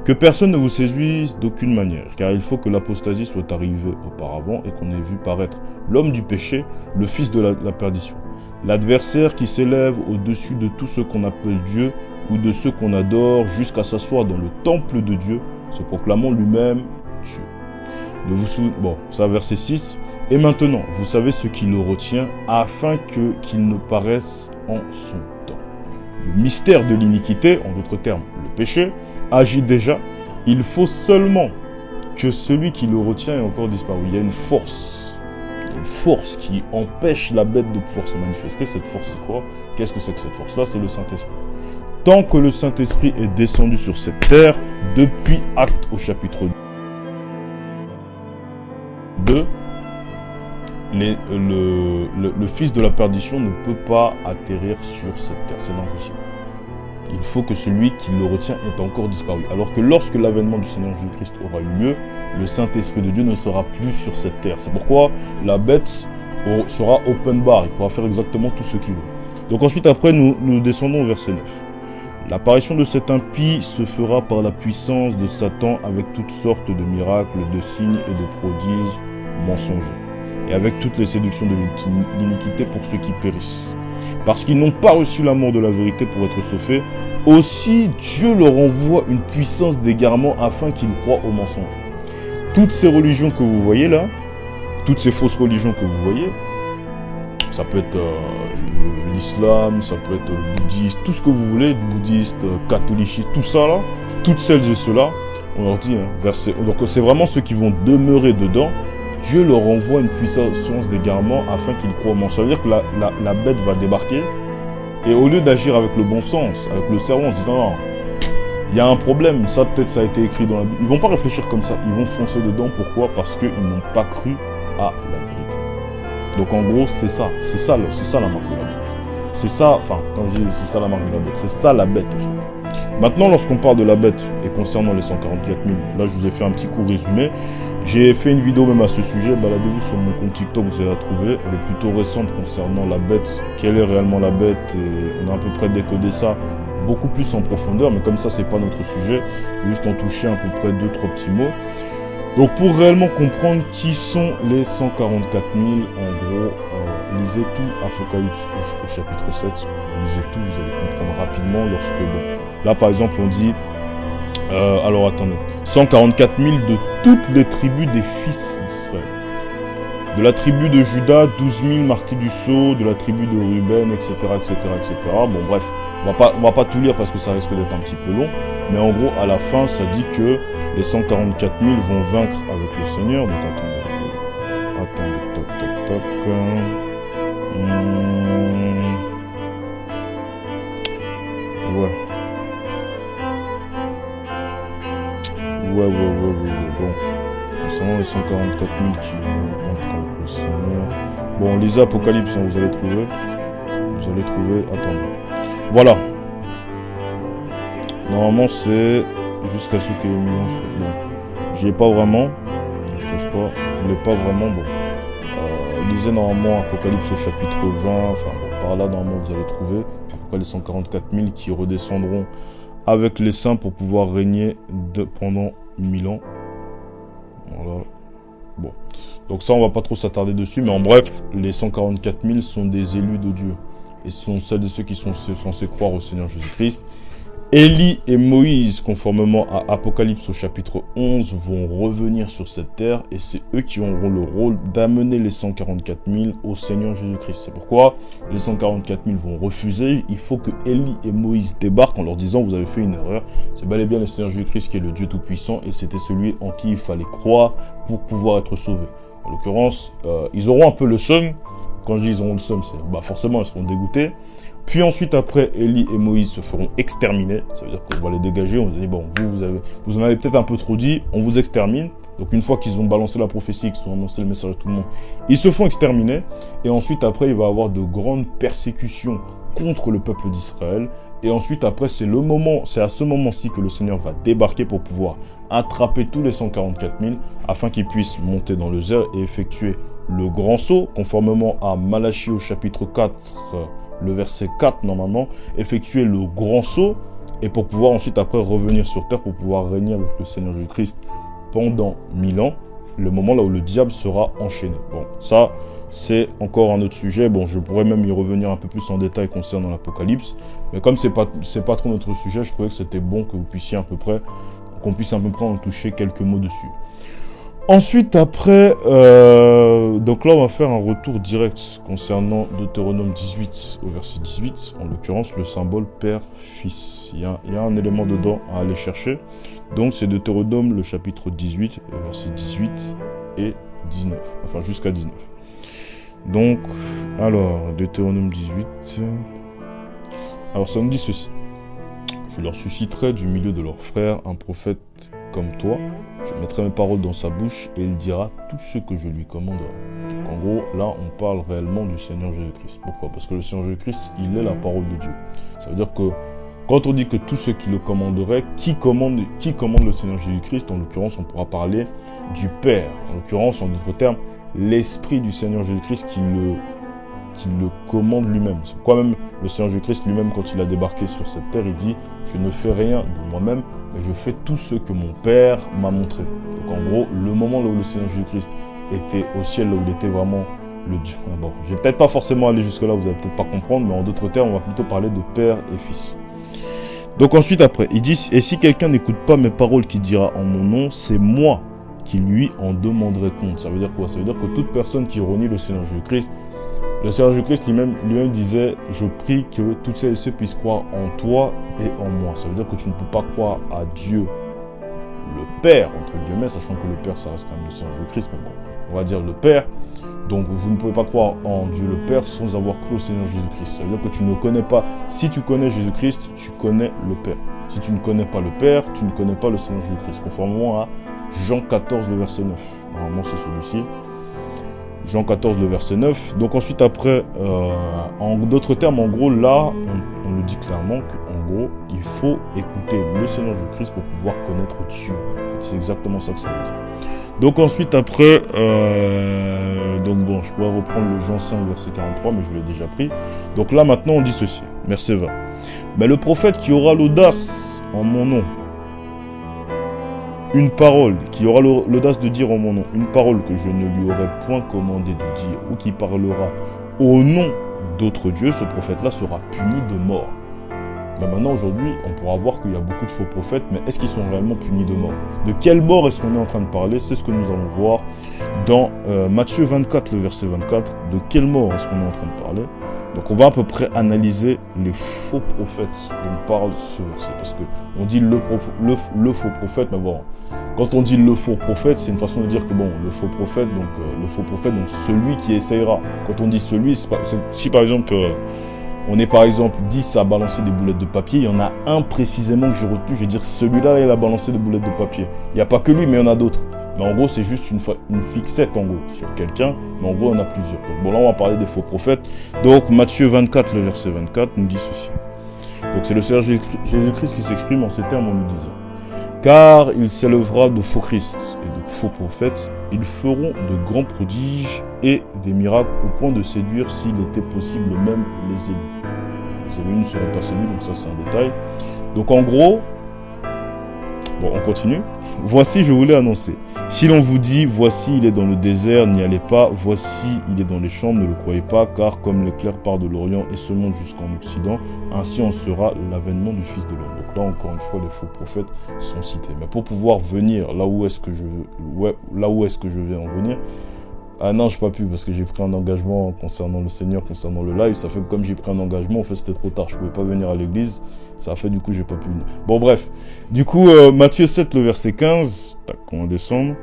Que personne ne vous séduise d'aucune manière, car il faut que l'apostasie soit arrivée auparavant et qu'on ait vu paraître l'homme du péché, le fils de la perdition. L'adversaire qui s'élève au-dessus de tout ce qu'on appelle Dieu ou de ceux qu'on adore jusqu'à s'asseoir dans le temple de Dieu, se proclamant lui-même Dieu. Bon, ça verset 6. Et maintenant, vous savez ce qui le retient, afin qu'il ne paraisse en son temps. Le mystère de l'iniquité, en d'autres termes, le péché, agit déjà. Il faut seulement que celui qui le retient ait encore disparu. Il y a une force qui empêche la bête de pouvoir se manifester. Cette force, c'est quoi? Qu'est-ce que c'est que cette force-là? C'est le Saint-Esprit. Tant que le Saint-Esprit est descendu sur cette terre, depuis Actes au chapitre 2, le fils de la perdition ne peut pas atterrir sur cette terre. C'est impossible. Il faut que celui qui le retient ait encore disparu. Alors que lorsque l'avènement du Seigneur Jésus-Christ aura eu lieu, le Saint-Esprit de Dieu ne sera plus sur cette terre. C'est pourquoi la bête sera open bar. Il pourra faire exactement tout ce qu'il veut. Donc ensuite, après, nous descendons au verset 9. L'apparition de cet impie se fera par la puissance de Satan avec toutes sortes de miracles, de signes et de prodiges mensongers, et avec toutes les séductions de l'iniquité pour ceux qui périssent. Parce qu'ils n'ont pas reçu l'amour de la vérité pour être sauvés, aussi Dieu leur envoie une puissance d'égarement afin qu'ils croient au mensonge. Toutes ces religions que vous voyez là, toutes ces fausses religions que vous voyez, ça peut être l'islam, ça peut être bouddhiste, tout ce que vous voulez, bouddhiste, catholiciste, tout ça là, toutes celles et ceux-là, on leur dit, donc c'est vraiment ceux qui vont demeurer dedans. Dieu leur envoie une puissance d'égarement afin qu'ils croient au mensonge. Ça veut dire que la bête va débarquer et au lieu d'agir avec le bon sens, avec le cerveau, en se disant non, il y a un problème, ça peut-être ça a été écrit dans la Bible. Ils vont pas réfléchir comme ça, ils vont foncer dedans. Pourquoi? Parce qu'ils n'ont pas cru à la vérité. Donc en gros, c'est ça la marque de la bête. C'est ça, enfin, quand je dis c'est ça la marque de la bête, c'est ça la bête en fait. Maintenant, lorsqu'on parle de la bête et concernant les 144 000, là je vous ai fait un petit court résumé. J'ai fait une vidéo même à ce sujet, baladez-vous sur mon compte TikTok, vous allez la trouver. Elle est plutôt récente concernant la bête, quelle est réellement la bête, et on a à peu près décodé ça beaucoup plus en profondeur, mais comme ça c'est pas notre sujet, juste en toucher à peu près 2-3 petits mots. Donc pour réellement comprendre qui sont les 144 000, en gros, lisez tout Apocalypse au chapitre 7, lisez tout, vous allez comprendre rapidement lorsque, bon, là par exemple on dit, alors attendez, 144 000 de toutes les tribus des fils d'Israël. De la tribu de Juda, 12 000 marqués du sceau, de la tribu de Ruben, etc., etc., etc. Bon bref, on va pas tout lire parce que ça risque d'être un petit peu long, mais en gros à la fin ça dit que les 144 000 vont vaincre avec le Seigneur. Donc attendez, toc, toc, toc. Ouais. Bon. Concernant les 144 000 qui vont vaincre avec le Seigneur. Bon, lisez Apocalypse, hein, vous allez trouver. Attendez. Voilà. Normalement, c'est jusqu'à ce que les millions soient. Bon, j'y ai pas vraiment. Je voulais pas vraiment. Bon, lisez normalement Apocalypse au chapitre 20. Enfin, bon, par là, normalement, vous allez trouver à peu près les 144 000 qui redescendront avec les saints pour pouvoir régner pendant 1000 ans. Voilà. Bon, donc ça, on va pas trop s'attarder dessus. Mais en bref, les 144 000 sont des élus de Dieu. Et sont celles et ceux qui sont censés croire au Seigneur Jésus-Christ. Élie et Moïse, conformément à Apocalypse au chapitre 11, vont revenir sur cette terre et c'est eux qui auront le rôle d'amener les 144 000 au Seigneur Jésus-Christ. C'est pourquoi les 144 000 vont refuser. Il faut que Élie et Moïse débarquent en leur disant « Vous avez fait une erreur. C'est bel et bien le Seigneur Jésus-Christ qui est le Dieu Tout-Puissant et c'était celui en qui il fallait croire pour pouvoir être sauvé. » En l'occurrence, ils auront un peu le seum. Quand je dis ils auront le seum, c'est forcément ils seront dégoûtés. Puis ensuite, après, Élie et Moïse se feront exterminer. Ça veut dire qu'on va les dégager. On va dire, bon, vous en avez peut-être un peu trop dit, on vous extermine. Donc une fois qu'ils ont balancé la prophétie, qu'ils ont annoncé le message à tout le monde, ils se font exterminer. Et ensuite, après, il va y avoir de grandes persécutions contre le peuple d'Israël. Et ensuite, après, c'est à ce moment-ci que le Seigneur va débarquer pour pouvoir attraper tous les 144 000 afin qu'ils puissent monter dans le désert et effectuer le grand saut, conformément à Malachie au chapitre 4, le verset 4 normalement, effectuer le grand saut et pour pouvoir ensuite après revenir sur terre pour pouvoir régner avec le Seigneur Jésus-Christ pendant 1000 ans, le moment là où le diable sera enchaîné. Bon, ça c'est encore un autre sujet. Bon, je pourrais même y revenir un peu plus en détail concernant l'Apocalypse, mais comme c'est pas trop notre sujet, je trouvais que c'était bon que vous puissiez qu'on puisse à peu près en toucher quelques mots dessus. Ensuite, après, donc là, on va faire un retour direct concernant Deutéronome 18 au verset 18, en l'occurrence le symbole Père-Fils. Il y a un élément dedans à aller chercher. Donc, c'est Deutéronome, le chapitre 18, verset 18 et 19, enfin jusqu'à 19. Donc, alors, Deutéronome 18, alors ça nous dit ceci. Je leur susciterai du milieu de leurs frères un prophète comme toi, je mettrai mes paroles dans sa bouche et il dira tout ce que je lui commanderai. Donc en gros, là, on parle réellement du Seigneur Jésus-Christ. Pourquoi? Parce que le Seigneur Jésus-Christ, il est la parole de Dieu. Ça veut dire que quand on dit que tout ce qui le commanderait, qui commande le Seigneur Jésus-Christ? En l'occurrence, on pourra parler du Père. En l'occurrence, en d'autres termes, l'Esprit du Seigneur Jésus-Christ qui le commande lui-même. C'est pourquoi même le Seigneur Jésus-Christ lui-même, quand il a débarqué sur cette terre, il dit « Je ne fais rien de moi-même, mais je fais tout ce que mon Père m'a montré. » Donc en gros, le moment là où le Seigneur Jésus-Christ était au ciel, là où il était vraiment le Dieu. Bon, je vais peut-être pas forcément aller jusque-là, vous allez peut-être pas comprendre, mais en d'autres termes, on va plutôt parler de Père et Fils. Donc ensuite, après, il dit « Et si quelqu'un n'écoute pas mes paroles qui dira en mon nom, c'est moi qui lui en demanderai compte. » Ça veut dire quoi? Ça veut dire que toute personne qui renie le Seigneur Jésus-Christ, le Seigneur Jésus-Christ lui-même disait « Je prie que toutes celles et ceux puissent croire en toi et en moi. » Ça veut dire que tu ne peux pas croire à Dieu, le Père, entre guillemets, sachant que le Père, ça reste quand même le Seigneur Jésus-Christ, mais bon, on va dire le Père. Donc vous ne pouvez pas croire en Dieu le Père sans avoir cru au Seigneur Jésus-Christ. Ça veut dire que tu ne connais pas. Si tu connais Jésus-Christ, tu connais le Père. Si tu ne connais pas le Père, tu ne connais pas le Seigneur Jésus-Christ. Conformément à Jean 14, le verset 9. Normalement, c'est celui-ci. Jean 14, le verset 9. Donc ensuite, après, en d'autres termes, en gros, là, on le dit clairement qu'en En gros, il faut écouter le Seigneur Jésus-Christ pour pouvoir connaître Dieu. En fait, c'est exactement ça que ça veut dire. Donc ensuite, après, donc bon, je pourrais reprendre le Jean 5, verset 43, mais je l'ai déjà pris. Donc là, maintenant, on dit ceci, verset 20. Mais le prophète qui aura l'audace en mon nom, une parole, qui aura l'audace de dire en mon nom, une parole que je ne lui aurais point commandé de dire, ou qui parlera au nom d'autres dieux, ce prophète-là sera puni de mort. Là maintenant, aujourd'hui, on pourra voir qu'il y a beaucoup de faux prophètes, mais est-ce qu'ils sont réellement punis de mort? De quelle mort est-ce qu'on est en train de parler? C'est ce que nous allons voir dans Matthieu 24, le verset 24. De quelle mort est-ce qu'on est en train de parler? Donc on va à peu près analyser les faux prophètes dont parle ce verset. Parce qu'on dit le faux prophète, mais bon, quand on dit le faux prophète, c'est une façon de dire que bon, le faux prophète, donc celui qui essayera. Quand on dit celui, si par exemple... on est par exemple 10 à balancer des boulettes de papier, il y en a un précisément que j'ai retenu, je vais dire celui-là, il a balancé des boulettes de papier. Il n'y a pas que lui, mais il y en a d'autres. Mais en gros, c'est juste une fixette en gros sur quelqu'un, mais en gros, il y en a plusieurs. Donc, bon, là, on va parler des faux prophètes. Donc, Matthieu 24, le verset 24, nous dit ceci. Donc, c'est le Seigneur Jésus-Christ qui s'exprime en ces termes en nous disant: car il s'élèvera de faux Christ et de faux prophètes, ils feront de grands prodiges et des miracles au point de séduire, s'il était possible, même les élus. Les élus ne seraient pas séduits, donc ça c'est un détail. Donc en gros, bon on continue. Voici, je voulais annoncer. Si l'on vous dit, voici il est dans le désert, n'y allez pas. Voici il est dans les chambres, ne le croyez pas, car comme l'éclair part de l'Orient et se monte jusqu'en Occident, ainsi en sera l'avènement du Fils de l'homme. Donc là encore une fois, les faux prophètes sont cités. Mais pour pouvoir venir là où est-ce que je vais en venir, ah non, je n'ai pas pu parce que j'ai pris un engagement concernant le Seigneur, concernant le live. Ça fait que comme j'ai pris un engagement, en fait c'était trop tard, je ne pouvais pas venir à l'église. Ça a fait du coup, j'ai pas pu venir. Bon bref, du coup, Matthieu 7, le verset 15, tac, on va descendre.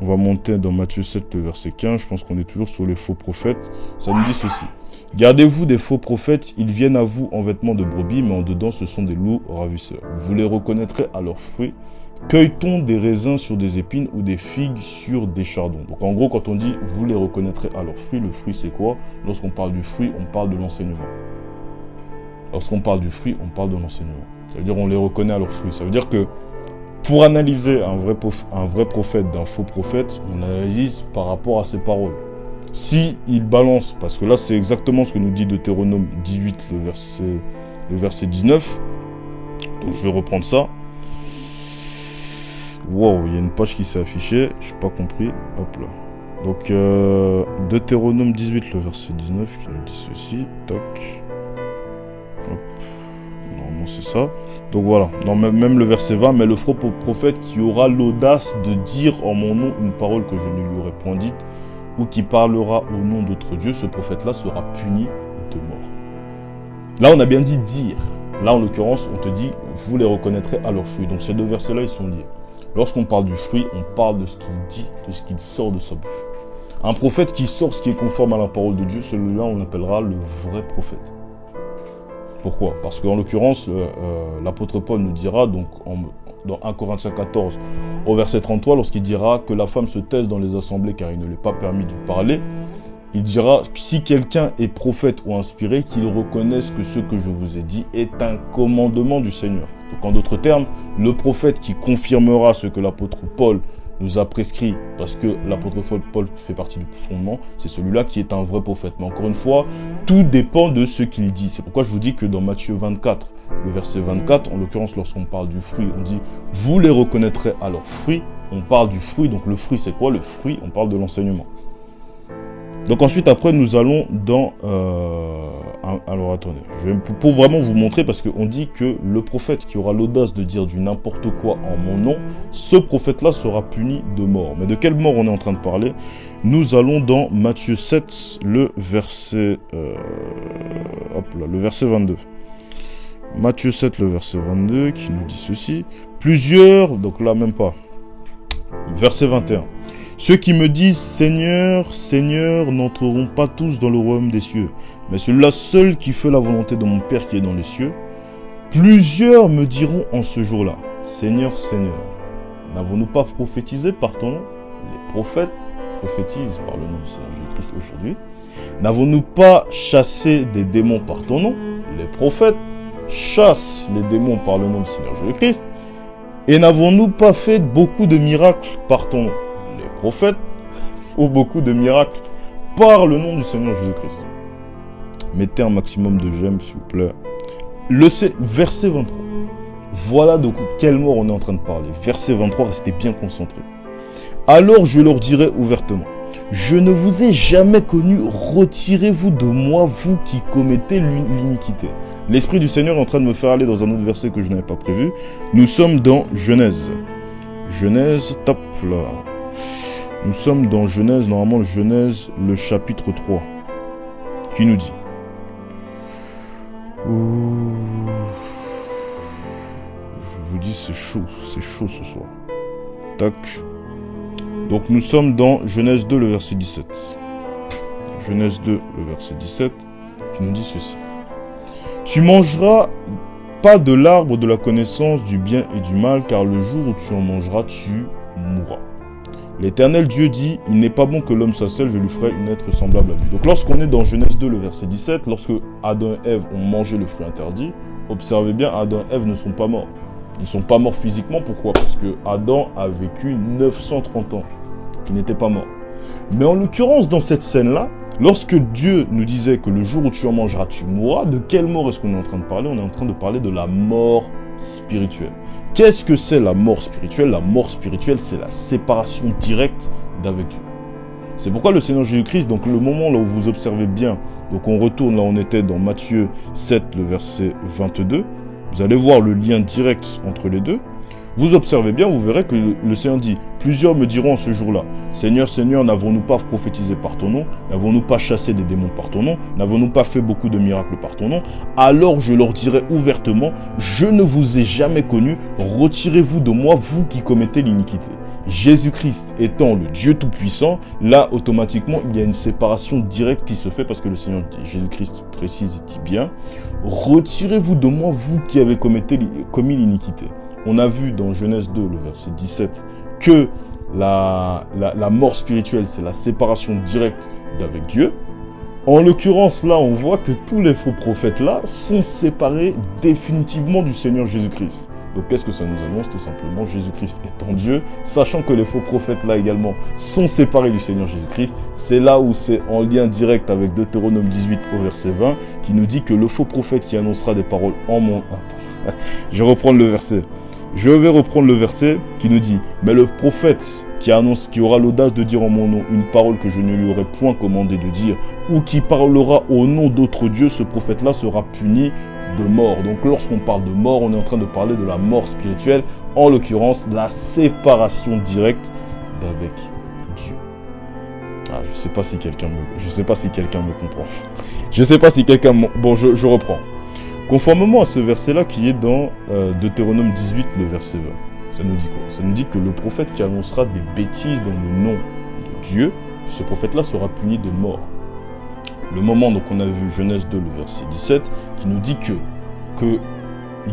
On va monter dans Matthieu 7, le verset 15. Je pense qu'on est toujours sur les faux prophètes. Ça nous dit ceci. Gardez-vous des faux prophètes, ils viennent à vous en vêtements de brebis, mais en dedans ce sont des loups ravisseurs. Vous les reconnaîtrez à leurs fruits. Cueille-t-on des raisins sur des épines ou des figues sur des chardons? Donc en gros, quand on dit vous les reconnaîtrez à leurs fruits, le fruit c'est quoi? Lorsqu'on parle du fruit, on parle de l'enseignement. Lorsqu'on parle du fruit, on parle de l'enseignement. Ça veut dire on les reconnaît à leurs fruits. Ça veut dire que pour analyser un vrai prophète d'un faux prophète, on analyse par rapport à ses paroles. Si il balance, parce que là c'est exactement ce que nous dit Deutéronome 18, le verset 19. Donc je vais reprendre ça. Wow, il y a une page qui s'est affichée, je n'ai pas compris. Hop là. Donc Deutéronome 18, le verset 19, qui nous dit ceci. Toc. Hop. Normalement c'est ça. Donc voilà, non, même le verset 20, mais le faux prophète qui aura l'audace de dire en mon nom une parole que je ne lui aurais point dite, ou qui parlera au nom d'autres dieux, ce prophète-là sera puni de mort. Là, on a bien dit dire. Là, en l'occurrence, on te dit, vous les reconnaîtrez à leurs fruits. Donc ces deux versets-là, ils sont liés. Lorsqu'on parle du fruit, on parle de ce qu'il dit, de ce qu'il sort de sa bouche. Un prophète qui sort ce qui est conforme à la parole de Dieu, celui-là, on l'appellera le vrai prophète. Pourquoi? Parce qu'en l'occurrence, l'apôtre Paul nous dira, donc dans 1 Corinthiens 14, au verset 33, lorsqu'il dira que la femme se taise dans les assemblées car il ne lui est pas permis de parler, il dira que si quelqu'un est prophète ou inspiré, qu'il reconnaisse que ce que je vous ai dit est un commandement du Seigneur. Donc en d'autres termes, le prophète qui confirmera ce que l'apôtre Paul nous a prescrit, parce que l'apôtre Paul fait partie du fondement, c'est celui-là qui est un vrai prophète. Mais encore une fois, tout dépend de ce qu'il dit. C'est pourquoi je vous dis que dans Matthieu 24, le verset 24, en l'occurrence lorsqu'on parle du fruit, on dit « vous les reconnaîtrez à leurs fruits ». On parle du fruit, donc le fruit c'est quoi? Le fruit, on parle de l'enseignement. Donc ensuite, après, nous allons dans... alors attendez, je vais pour vraiment vous montrer, parce qu'on dit que le prophète qui aura l'audace de dire du n'importe quoi en mon nom, ce prophète-là sera puni de mort. Mais de quelle mort on est en train de parler? Nous allons dans Matthieu 7, le verset... le verset 22. Matthieu 7, le verset 22, qui nous dit ceci. Plusieurs, donc là même pas, verset 21. Ceux qui me disent « Seigneur, Seigneur » n'entreront pas tous dans le royaume des cieux, mais celui-là seul qui fait la volonté de mon Père qui est dans les cieux. Plusieurs me diront en ce jour-là « Seigneur, Seigneur, n'avons-nous pas prophétisé par ton nom ?» Les prophètes prophétisent par le nom du Seigneur Jésus-Christ aujourd'hui. « N'avons-nous pas chassé des démons par ton nom ?» Les prophètes chasse les démons par le nom du Seigneur Jésus-Christ? Et n'avons-nous pas fait beaucoup de miracles par ton nom? Les prophètes font beaucoup de miracles par le nom du Seigneur Jésus-Christ. Mettez un maximum de j'aime, s'il vous plaît. Verset 23. Voilà de quelle mort on est en train de parler. Verset 23, restez bien concentrés. Alors je leur dirai ouvertement, je ne vous ai jamais connu, retirez-vous de moi, vous qui commettez l'iniquité. L'Esprit du Seigneur est en train de me faire aller dans un autre verset que je n'avais pas prévu. Nous sommes dans Genèse. Genèse, tape là. Nous sommes dans Genèse, normalement Genèse, le chapitre 3, qui nous dit. Je vous dis, c'est chaud ce soir. Tac. Donc nous sommes dans Genèse 2, le verset 17. Genèse 2, le verset 17, qui nous dit ceci. Tu mangeras pas de l'arbre de la connaissance du bien et du mal, car le jour où tu en mangeras, tu mourras. L'Éternel Dieu dit, il n'est pas bon que l'homme soit seul, je lui ferai une être semblable à lui. Donc lorsqu'on est dans Genèse 2, le verset 17, lorsque Adam et Ève ont mangé le fruit interdit, observez bien, Adam et Ève ne sont pas morts. Ils ne sont pas morts physiquement, pourquoi? Parce que Adam a vécu 930 ans, qui n'était pas mort. Mais en l'occurrence, dans cette scène-là, lorsque Dieu nous disait que le jour où tu en mangeras, tu mourras, de quelle mort est-ce qu'on est en train de parler? On est en train de parler de la mort spirituelle. Qu'est-ce que c'est la mort spirituelle? La mort spirituelle, c'est la séparation directe d'avec Dieu. C'est pourquoi le Seigneur Jésus-Christ, donc le moment là où vous observez bien, donc on retourne là où on était dans Matthieu 7, le verset 22, vous allez voir le lien direct entre les deux. Vous observez bien, vous verrez que le Seigneur dit, plusieurs me diront en ce jour-là, Seigneur, Seigneur, n'avons-nous pas prophétisé par ton nom? N'avons-nous pas chassé des démons par ton nom? N'avons-nous pas fait beaucoup de miracles par ton nom? Alors je leur dirai ouvertement, je ne vous ai jamais connu, retirez-vous de moi, vous qui commettez l'iniquité. Jésus-Christ étant le Dieu Tout-Puissant, là, automatiquement, il y a une séparation directe qui se fait parce que le Seigneur Jésus-Christ précise et dit bien, retirez-vous de moi, vous qui avez commis l'iniquité. On a vu dans Genèse 2, le verset 17, que la mort spirituelle, c'est la séparation directe d'avec Dieu. En l'occurrence, là, on voit que tous les faux prophètes-là sont séparés définitivement du Seigneur Jésus-Christ. Donc, qu'est-ce que ça nous annonce? Tout simplement, Jésus-Christ étant Dieu, sachant que les faux prophètes-là également sont séparés du Seigneur Jésus-Christ. C'est là où c'est en lien direct avec Deutéronome 18 au verset 20, qui nous dit que le faux prophète qui annoncera des paroles en mon... Attends, je vais reprendre le verset. Je vais reprendre le verset qui nous dit « Mais le prophète qui aura l'audace de dire en mon nom une parole que je ne lui aurai point commandé de dire, ou qui parlera au nom d'autres dieux, ce prophète-là sera puni de mort. » Donc lorsqu'on parle de mort, on est en train de parler de la mort spirituelle, en l'occurrence la séparation directe d'avec Dieu. Ah, je ne sais pas si quelqu'un me comprend. Je ne sais pas si quelqu'un... Bon, je reprends. Conformément à ce verset-là qui est dans Deutéronome 18, le verset 20, ça nous dit quoi? Ça nous dit que le prophète qui annoncera des bêtises dans le nom de Dieu, ce prophète-là sera puni de mort. Le moment, donc on a vu Genèse 2, le verset 17, qui nous dit que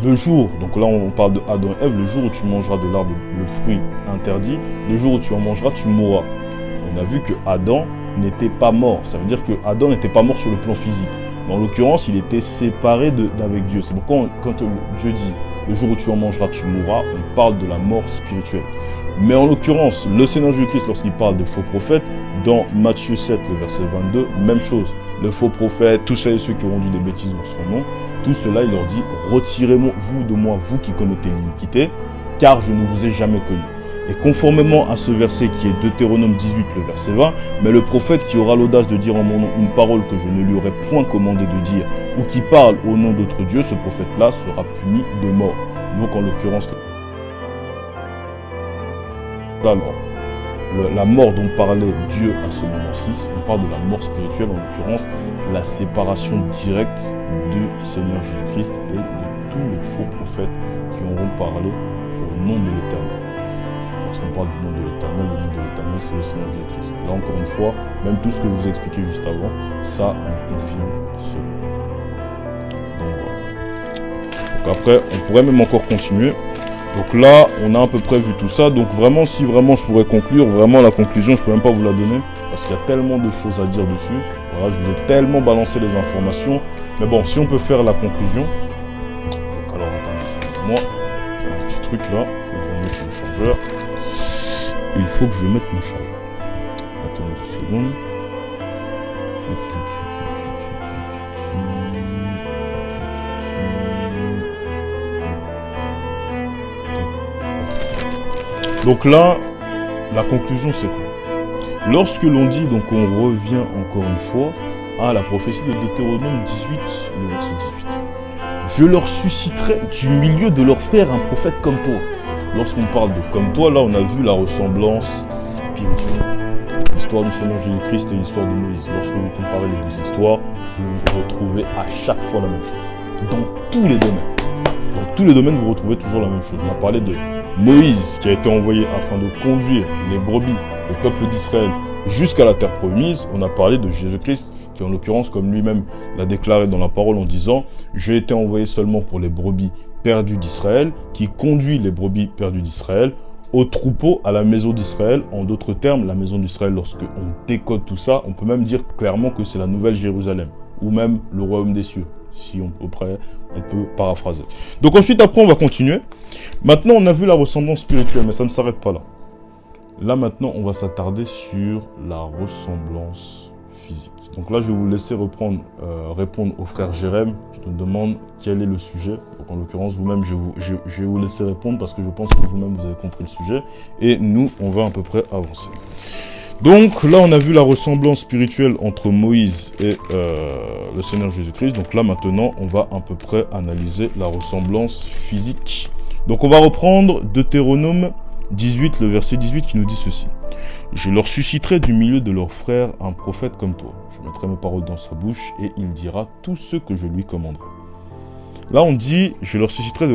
le jour, donc là on parle de Adam et Ève, le jour où tu mangeras de l'arbre, le fruit interdit, le jour où tu en mangeras, tu mourras. On a vu que Adam n'était pas mort, ça veut dire que Adam n'était pas mort sur le plan physique. En l'occurrence, il était séparé d'avec Dieu. C'est pourquoi quand Dieu dit « le jour où tu en mangeras, tu mourras », il parle de la mort spirituelle. Mais en l'occurrence, le Seigneur Jésus-Christ, lorsqu'il parle de faux prophètes, dans Matthieu 7, le verset 22, même chose. Le faux prophète, tous ceux qui auront dit des bêtises dans son nom, tout cela, il leur dit « retirez-vous de moi, vous qui commettez l'iniquité, car je ne vous ai jamais connu ». Et conformément à ce verset qui est Deutéronome 18, le verset 20, mais le prophète qui aura l'audace de dire en mon nom une parole que je ne lui aurai point commandé de dire, ou qui parle au nom d'autres dieux, ce prophète-là sera puni de mort. Donc en l'occurrence, la mort dont parlait Dieu à ce moment-ci, on parle de la mort spirituelle, en l'occurrence, la séparation directe du Seigneur Jésus-Christ et de tous les faux prophètes qui auront parlé au nom de l'Éternel. Lorsqu'on parle du nom de l'Éternel, le nom de l'Éternel, c'est le Seigneur Jésus-Christ. Là, encore une fois, même tout ce que je vous ai expliqué juste avant, ça nous confirme cela. Donc voilà. Donc après, on pourrait même encore continuer. Donc là, on a à peu près vu tout ça. Donc vraiment, si vraiment je pourrais conclure, vraiment la conclusion, je ne peux même pas vous la donner, parce qu'il y a tellement de choses à dire dessus. Voilà, je vous ai tellement balancé les informations. Mais bon, si on peut faire la conclusion, Moi, j'ai un petit truc là. Il faut que je mette mon chargeur. Il faut que je mette mon chargeur. Attendez 2 secondes. Donc là, la conclusion c'est quoi? Lorsque l'on dit, donc on revient encore une fois à la prophétie de Deutéronome 18, le verset 18. Je leur susciterai du milieu de leur père un prophète comme toi. Lorsqu'on parle de comme toi, là on a vu la ressemblance spirituelle. L'histoire du Seigneur Jésus-Christ et l'histoire de Moïse. Lorsque vous comparez les deux histoires, vous retrouvez à chaque fois la même chose. Dans tous les domaines. Dans tous les domaines, vous retrouvez toujours la même chose. On a parlé de Moïse qui a été envoyé afin de conduire les brebis, le peuple d'Israël, jusqu'à la terre promise. On a parlé de Jésus-Christ qui, en l'occurrence, comme lui-même l'a déclaré dans la parole en disant « J'ai été envoyé seulement pour les brebis perdues d'Israël », qui conduit les brebis perdues d'Israël au troupeau, à la maison d'Israël. En d'autres termes, la maison d'Israël, lorsqu'on décode tout ça, on peut même dire clairement que c'est la nouvelle Jérusalem, ou même le royaume des cieux, si on peut paraphraser. Donc ensuite, après, on va continuer. Maintenant, on a vu la ressemblance spirituelle, mais ça ne s'arrête pas là. Là, maintenant, on va s'attarder sur la ressemblance physique. Donc là, je vais vous laisser répondre au frère Jérém, qui nous demande quel est le sujet. Donc en l'occurrence, vous-même, je vais vous laisser répondre parce que je pense que vous-même, vous avez compris le sujet. Et nous, on va à peu près avancer. Donc là, on a vu la ressemblance spirituelle entre Moïse et le Seigneur Jésus-Christ. Donc là, maintenant, on va à peu près analyser la ressemblance physique. Donc on va reprendre Deutéronome 18, le verset 18 qui nous dit ceci. « Je leur susciterai du milieu de leurs frères un prophète comme toi. Je mettrai mes paroles dans sa bouche et il dira tout ce que je lui commanderai. » Là, on dit « Je leur susciterai du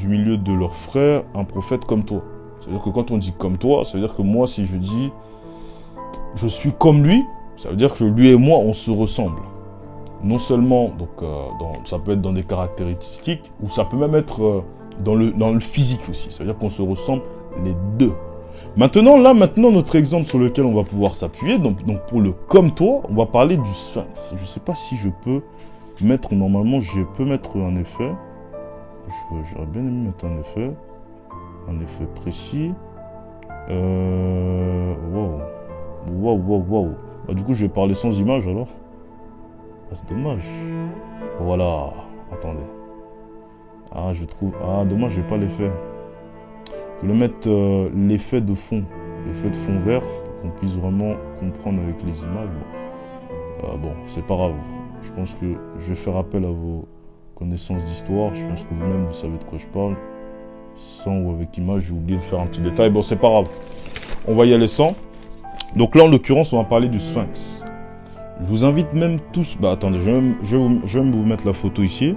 milieu de leurs frères un prophète comme toi. » C'est-à-dire que quand on dit « comme toi », ça veut dire que moi, si je dis « je suis comme lui », ça veut dire que lui et moi, on se ressemble. Non seulement, donc, ça peut être dans des caractéristiques, ou ça peut même être dans le physique aussi. Ça veut dire qu'on se ressemble les deux. Maintenant, notre exemple sur lequel on va pouvoir s'appuyer, donc pour le « comme toi », on va parler du sphinx. Je ne sais pas si je peux mettre, normalement, je peux mettre un effet. J'aurais bien aimé mettre un effet précis. Wow. Bah, du coup, je vais parler sans image alors. Ah, c'est dommage. Voilà. Attendez. Ah, je trouve... Ah, dommage, j'ai pas l'effet. Je vais mettre l'effet de fond. L'effet de fond vert. Qu'on puisse vraiment comprendre avec les images. Bon, c'est pas grave. Je pense que je vais faire appel à vos connaissances d'histoire. Je pense que vous-même, vous savez de quoi je parle. Sans ou avec image, j'ai oublié de faire un petit détail. Bon, c'est pas grave. On va y aller sans. Donc là, en l'occurrence, on va parler du sphinx. Je vous invite même tous... Bah, attendez, je vais même vous mettre la photo ici.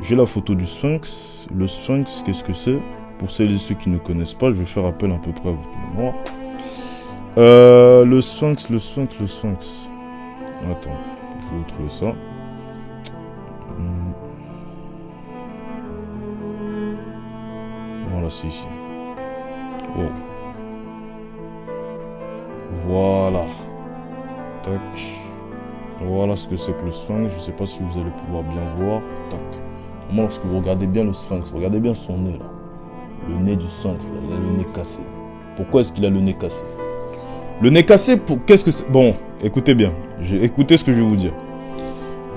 J'ai la photo du sphinx. Le sphinx, qu'est-ce que c'est? Pour celles et ceux qui ne connaissent pas, je vais faire appel à peu près à votre mémoire. Le sphinx. Attends, je vais retrouver ça. Voilà, c'est ici. Oh. Voilà. Tac. Voilà ce que c'est que le sphinx. Je ne sais pas si vous allez pouvoir bien voir. Tac. Vraiment, lorsque vous regardez bien le sphinx, regardez bien son nez là. Le nez du sphinx là, il a le nez cassé. Pourquoi est-ce qu'il a le nez cassé? Le nez cassé, qu'est-ce que c'est? Bon, écoutez bien. Écoutez ce que je vais vous dire.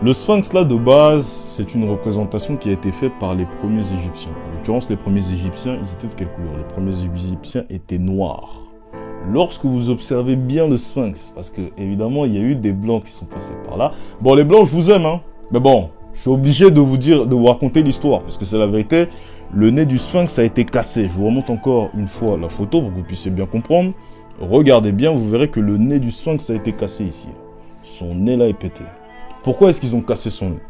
Le sphinx là, de base, c'est une représentation qui a été faite par les premiers Égyptiens. En l'occurrence, les premiers Égyptiens, ils étaient de quelle couleur? Les premiers Égyptiens étaient noirs. Lorsque vous observez bien le sphinx, parce que évidemment il y a eu des blancs qui sont passés par là. Bon, les blancs, je vous aime, hein. Mais bon, je suis obligé de vous raconter l'histoire, parce que c'est la vérité. Le nez du sphinx a été cassé. Je vous remonte encore une fois la photo pour que vous puissiez bien comprendre. Regardez bien, vous verrez que le nez du sphinx a été cassé ici. Son nez là est pété. Pourquoi est-ce qu'ils ont cassé son nez?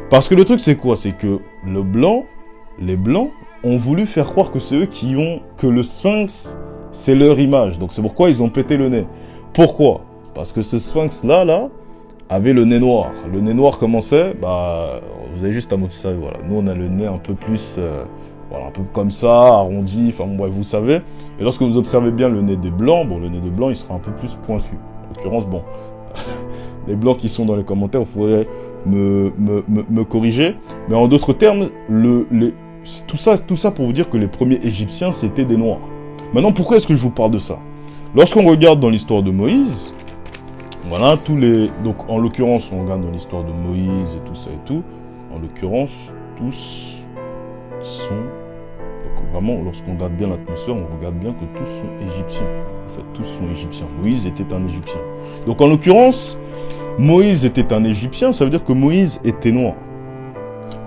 Parce que le truc c'est quoi? C'est que les blancs ont voulu faire croire que c'est eux que le sphinx c'est leur image. Donc c'est pourquoi ils ont pété le nez. Pourquoi? Parce que ce sphinx là avait le nez noir. Le nez noir comment c'est? Bah, vous avez juste à m'observer, voilà. Nous on a le nez un peu plus, voilà, un peu comme ça, arrondi, enfin bon, bref, vous savez. Et lorsque vous observez bien le nez des blancs, bon, le nez des blancs il sera un peu plus pointu. En l'occurrence, bon, les blancs qui sont dans les commentaires, vous pourrez me corriger. Mais en d'autres termes, tout ça pour vous dire que les premiers Égyptiens, c'était des Noirs. Maintenant, pourquoi est-ce que je vous parle de ça? Lorsqu'on regarde dans l'histoire de Moïse, voilà, donc, en l'occurrence, on regarde dans l'histoire de Moïse et tout ça et tout. En l'occurrence, tous sont... Donc, vraiment, lorsqu'on regarde bien l'atmosphère, on regarde bien que tous sont égyptiens. En fait, tous sont égyptiens. Moïse était un Égyptien. Donc, en l'occurrence, Moïse était un Égyptien, ça veut dire que Moïse était noir.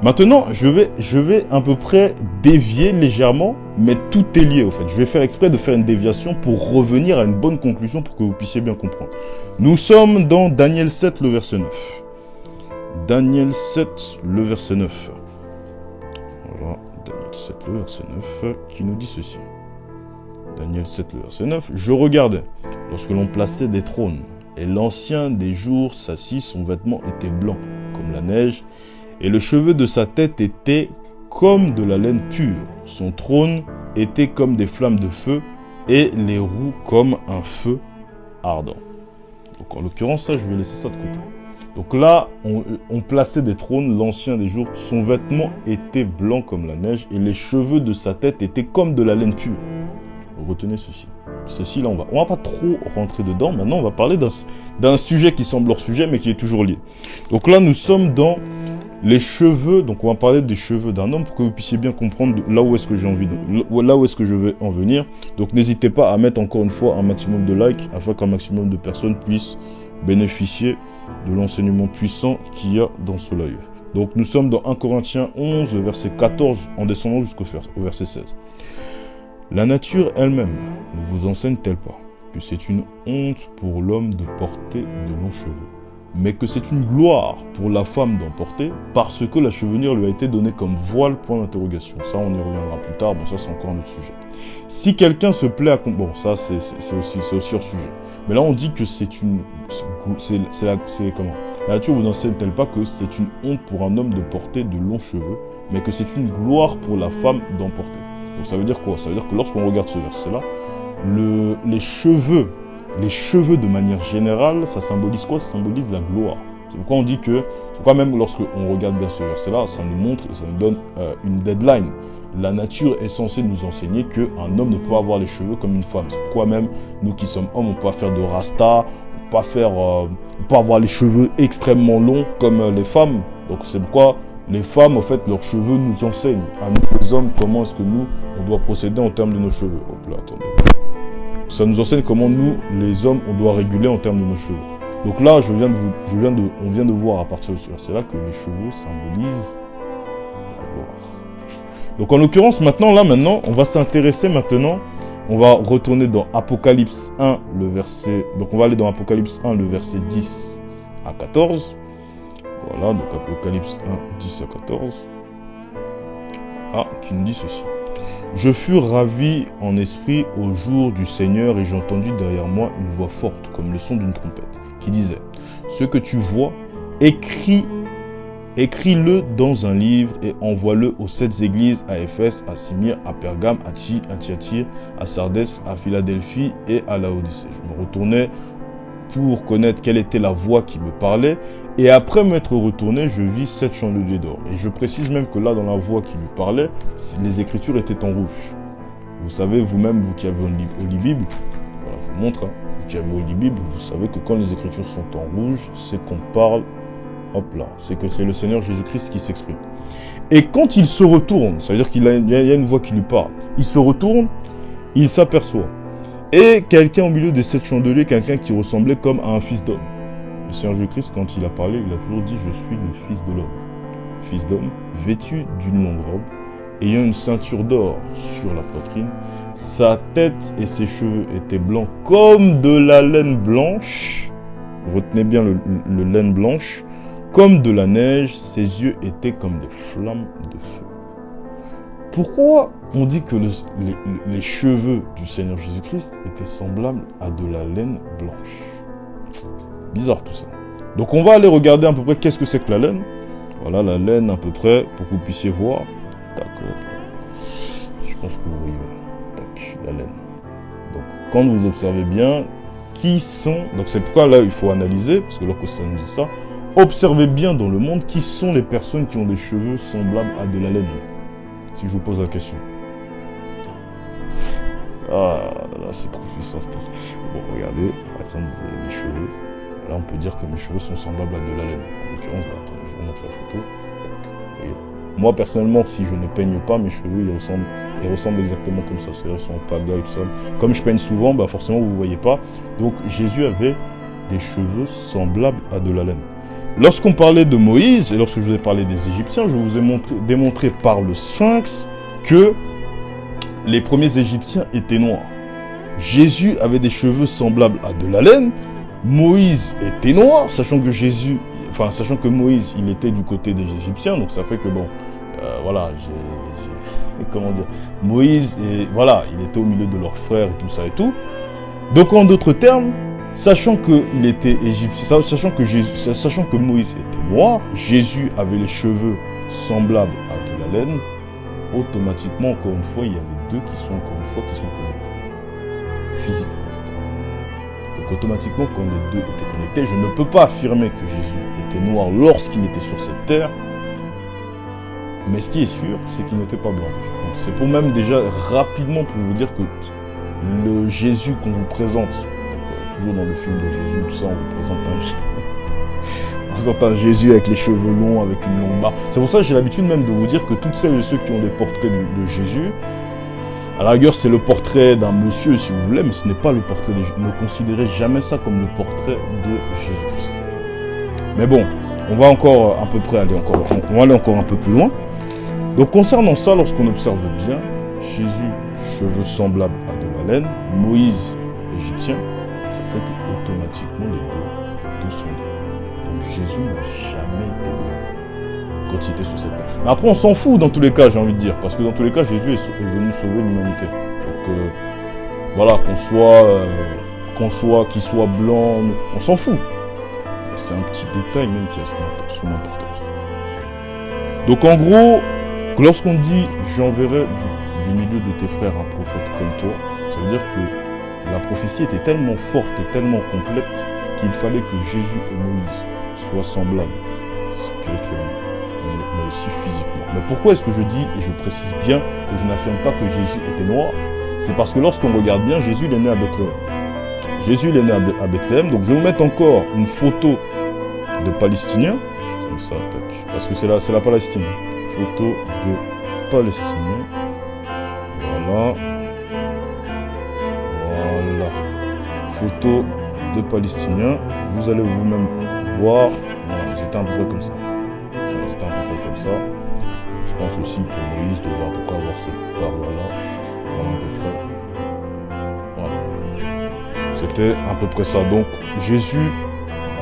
Maintenant, je vais à peu près dévier légèrement, mais tout est lié, au fait. Je vais faire exprès de faire une déviation pour revenir à une bonne conclusion pour que vous puissiez bien comprendre. Nous sommes dans Daniel 7, le verset 9. Daniel 7, le verset 9. Voilà, Daniel 7, le verset 9, qui nous dit ceci. Daniel 7, le verset 9. Je regardais, lorsque l'on plaçait des trônes, et l'ancien des jours s'assit, son vêtement était blanc, comme la neige, et le cheveu de sa tête était comme de la laine pure. Son trône était comme des flammes de feu, et les roues comme un feu ardent. Donc en l'occurrence, ça, je vais laisser ça de côté. Donc là, on plaçait des trônes, l'ancien des jours, son vêtement était blanc comme la neige, et les cheveux de sa tête étaient comme de la laine pure. Retenez ceci. Ceci, là, on va pas trop rentrer dedans. Maintenant, on va parler d'un sujet qui semble hors sujet, mais qui est toujours lié. Donc là, nous sommes dans les cheveux. Donc, on va parler des cheveux d'un homme pour que vous puissiez bien comprendre là où est-ce que j'ai envie là où est-ce que je vais en venir. Donc, n'hésitez pas à mettre encore une fois un maximum de likes afin qu'un maximum de personnes puissent bénéficier de l'enseignement puissant qu'il y a dans ce live. Donc, nous sommes dans 1 Corinthiens 11, le verset 14, en descendant jusqu'au verset 16. La nature elle-même ne vous enseigne-t-elle pas que c'est une honte pour l'homme de porter de longs cheveux, mais que c'est une gloire pour la femme d'en porter, parce que la chevelure lui a été donnée comme voile, point d'interrogation. Ça, on y reviendra plus tard, bon ça c'est encore un autre sujet. Si quelqu'un se plaît à... Bon, ça c'est aussi hors sujet. Mais là on dit que c'est une... comment? La nature vous enseigne-t-elle pas que c'est une honte pour un homme de porter de longs cheveux, mais que c'est une gloire pour la femme d'en porter. Donc ça veut dire quoi? Ça veut dire que lorsqu'on regarde ce verset-là, les cheveux de manière générale, ça symbolise quoi? Ça symbolise la gloire. C'est pourquoi on dit que, c'est pourquoi même lorsqu'on regarde bien ce verset-là, ça nous montre, ça nous donne une deadline. La nature est censée nous enseigner qu'un homme ne peut pas avoir les cheveux comme une femme. C'est pourquoi même, nous qui sommes hommes, on ne peut pas faire de rasta, on ne peut pas avoir les cheveux extrêmement longs comme les femmes. Donc c'est pourquoi les femmes, en fait, leurs cheveux nous enseignent. À nous, les hommes, comment est-ce que nous, on doit procéder en termes de nos cheveux. Hop là, attendez. Ça nous enseigne comment nous, les hommes, on doit réguler en termes de nos cheveux. Donc là, on vient de voir à partir de ce verset-là que les cheveux symbolisent la gloire. Donc en l'occurrence, maintenant, on va s'intéresser maintenant, on va retourner dans Apocalypse 1, le verset... Donc on va aller dans Apocalypse 1, le verset 10 à 14. Voilà, donc Apocalypse 1, 10 à 14. Ah, qui nous dit ceci. Je fus ravi en esprit au jour du Seigneur et j'ai entendu derrière moi une voix forte, comme le son d'une trompette, qui disait, ce que tu vois, écris-le dans un livre et envoie-le aux 7 églises, à Éphèse, à Smyrne, à Pergame, à Thyatire, à Sardis, à Philadelphie et à Laodicée. Je me retournais pour connaître quelle était la voix qui me parlait. Et après m'être retourné, je vis 7 chandeliers d'or. Et je précise même que là, dans la voix qui lui parlait, les écritures étaient en rouge. Vous savez, vous-même, vous qui avez Holy Bible, voilà, je vous montre, hein, vous qui avez Holy Bible, vous savez que quand les écritures sont en rouge, c'est qu'on parle, hop là, c'est que c'est le Seigneur Jésus-Christ qui s'exprime. Et quand il se retourne, ça veut dire qu'il y a une voix qui lui parle, il se retourne, il s'aperçoit. Et quelqu'un au milieu de 7 chandeliers, quelqu'un qui ressemblait comme à un fils d'homme. Le Seigneur Jésus-Christ, quand il a parlé, il a toujours dit « Je suis le Fils de l'homme ». Fils d'homme, vêtu d'une longue robe, ayant une ceinture d'or sur la poitrine. Sa tête et ses cheveux étaient blancs comme de la laine blanche. Retenez bien le laine blanche. Comme de la neige, ses yeux étaient comme des flammes de feu. Pourquoi on dit que les cheveux du Seigneur Jésus-Christ étaient semblables à de la laine blanche? Bizarre tout ça. Donc on va aller regarder à peu près qu'est-ce que c'est que la laine. Voilà la laine à peu près pour que vous puissiez voir. D'accord. Je pense que vous voyez. Tac, la laine. Donc quand vous observez bien, qui sont... Donc c'est pourquoi là il faut analyser, parce que là que ça nous dit ça. Observez bien dans le monde qui sont les personnes qui ont des cheveux semblables à de la laine. si je vous pose la question. Ah là là, c'est trop puissant. Bon, regardez, par exemple, mes cheveux. Là, on peut dire que mes cheveux sont semblables à de la laine. En l'occurrence, attends, je vous montre la photo. Et moi, personnellement, si je ne peigne pas, mes cheveux, ils ressemblent exactement comme ça. C'est-à-dire, ils sont en pagaille, tout ça. Comme je peigne souvent, bah forcément, vous ne voyez pas. Donc, Jésus avait des cheveux semblables à de la laine. Lorsqu'on parlait de Moïse, et lorsque je vous ai parlé des Égyptiens, je vous ai démontré par le Sphinx que les premiers Égyptiens étaient noirs. Jésus avait des cheveux semblables à de la laine. Moïse était noir, sachant que Moïse, il était du côté des Égyptiens, donc ça fait que bon, voilà, comment dire, Moïse, voilà, il était au milieu de leurs frères et tout ça et tout. Donc en d'autres termes, sachant qu'il était égyptien, sachant que Moïse était noir, Jésus avait les cheveux semblables à de la laine, automatiquement, encore une fois, il y avait deux qui sont connectés physiquement. Donc automatiquement, quand les deux étaient connectés, je ne peux pas affirmer que Jésus était noir lorsqu'il était sur cette terre, mais ce qui est sûr, c'est qu'il n'était pas blanc. Donc c'est pour même déjà rapidement pour vous dire que le Jésus qu'on vous présente, toujours dans le film de Jésus, tout ça, on vous présente un Jésus avec les cheveux longs, avec une longue barbe. C'est pour ça que j'ai l'habitude même de vous dire que toutes celles et ceux qui ont des portraits de Jésus, à la rigueur, c'est le portrait d'un monsieur, si vous voulez, mais ce n'est pas le portrait de Jésus. Ne considérez jamais ça comme le portrait de Jésus-Christ. Mais bon, on va encore à peu près aller encore un peu plus loin. Donc, concernant ça, lorsqu'on observe bien, Jésus, cheveux semblables à de la laine, Moïse, égyptien, ça fait qu'automatiquement, les deux sont là. Donc, Jésus n'a jamais été blanc quand il était sur cette terre. Mais après, on s'en fout dans tous les cas, j'ai envie de dire, parce que dans tous les cas, Jésus est venu sauver l'humanité. Donc, voilà, qu'il soit blanc, on s'en fout. C'est un petit détail même qui a son importance. Donc, en gros, lorsqu'on dit « j'enverrai du milieu de tes frères un prophète comme toi », ça veut dire que la prophétie était tellement forte et tellement complète qu'il fallait que Jésus et Moïse soient semblables spirituellement, mais aussi physiquement. Mais pourquoi est-ce que je dis, et je précise bien, que je n'affirme pas que Jésus était noir? C'est parce que lorsqu'on regarde bien, Jésus il est né à Bethléem. Jésus il est né à Bethléem, donc je vais vous mettre encore une photo de Palestiniens, comme ça, parce que c'est la Palestine. Photo de Palestiniens. Voilà. Voilà. Photo de Palestiniens. Vous allez vous-même voir. Voilà, ils étaient un peu près comme ça. Je pense aussi que Moïse devrait à peu près avoir cette barbe-là. Voilà, à peu près. Voilà. C'était à peu près ça. Donc, Jésus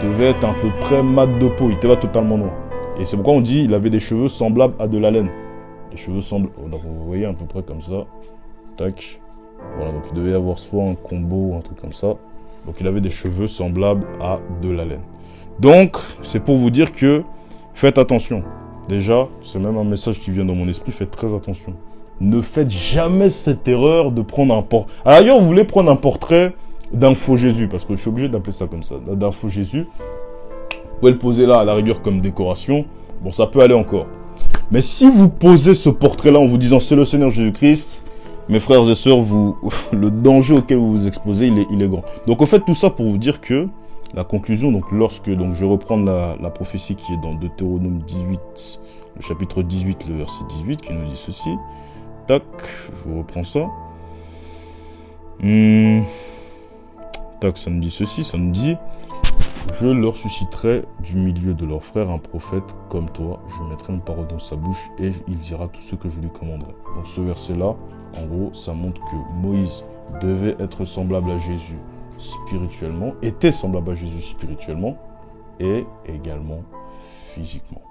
devait être à peu près mat de peau. Il était pas totalement noir. Et c'est pourquoi on dit qu'il avait des cheveux semblables à de la laine. Les cheveux semblables. Donc vous voyez à peu près comme ça. Tac. Voilà, donc il devait y avoir soit un combo ou un truc comme ça. Donc il avait des cheveux semblables à de la laine. Donc, c'est pour vous dire que faites attention. Déjà, c'est même un message qui vient dans mon esprit, faites très attention. Ne faites jamais cette erreur de prendre un portrait. À l'ailleurs, vous voulez prendre un portrait d'un faux Jésus, parce que je suis obligé d'appeler ça comme ça, d'un faux Jésus. Vous pouvez le poser là, à la rigueur, comme décoration. Bon, ça peut aller encore. Mais si vous posez ce portrait-là en vous disant « c'est le Seigneur Jésus-Christ », mes frères et sœurs, le danger auquel vous vous exposez, il est grand. Donc, au fait, tout ça pour vous dire que la conclusion, donc je reprends la prophétie qui est dans Deutéronome 18, le chapitre 18, le verset 18, qui nous dit ceci. Tac, je vous reprends ça. Tac, ça nous dit ceci, ça nous dit... Je leur susciterai du milieu de leurs frères un prophète comme toi. Je mettrai une parole dans sa bouche et il dira tout ce que je lui commanderai. Donc ce verset-là, en gros, ça montre que Moïse devait être semblable à Jésus spirituellement, était semblable à Jésus spirituellement et également physiquement.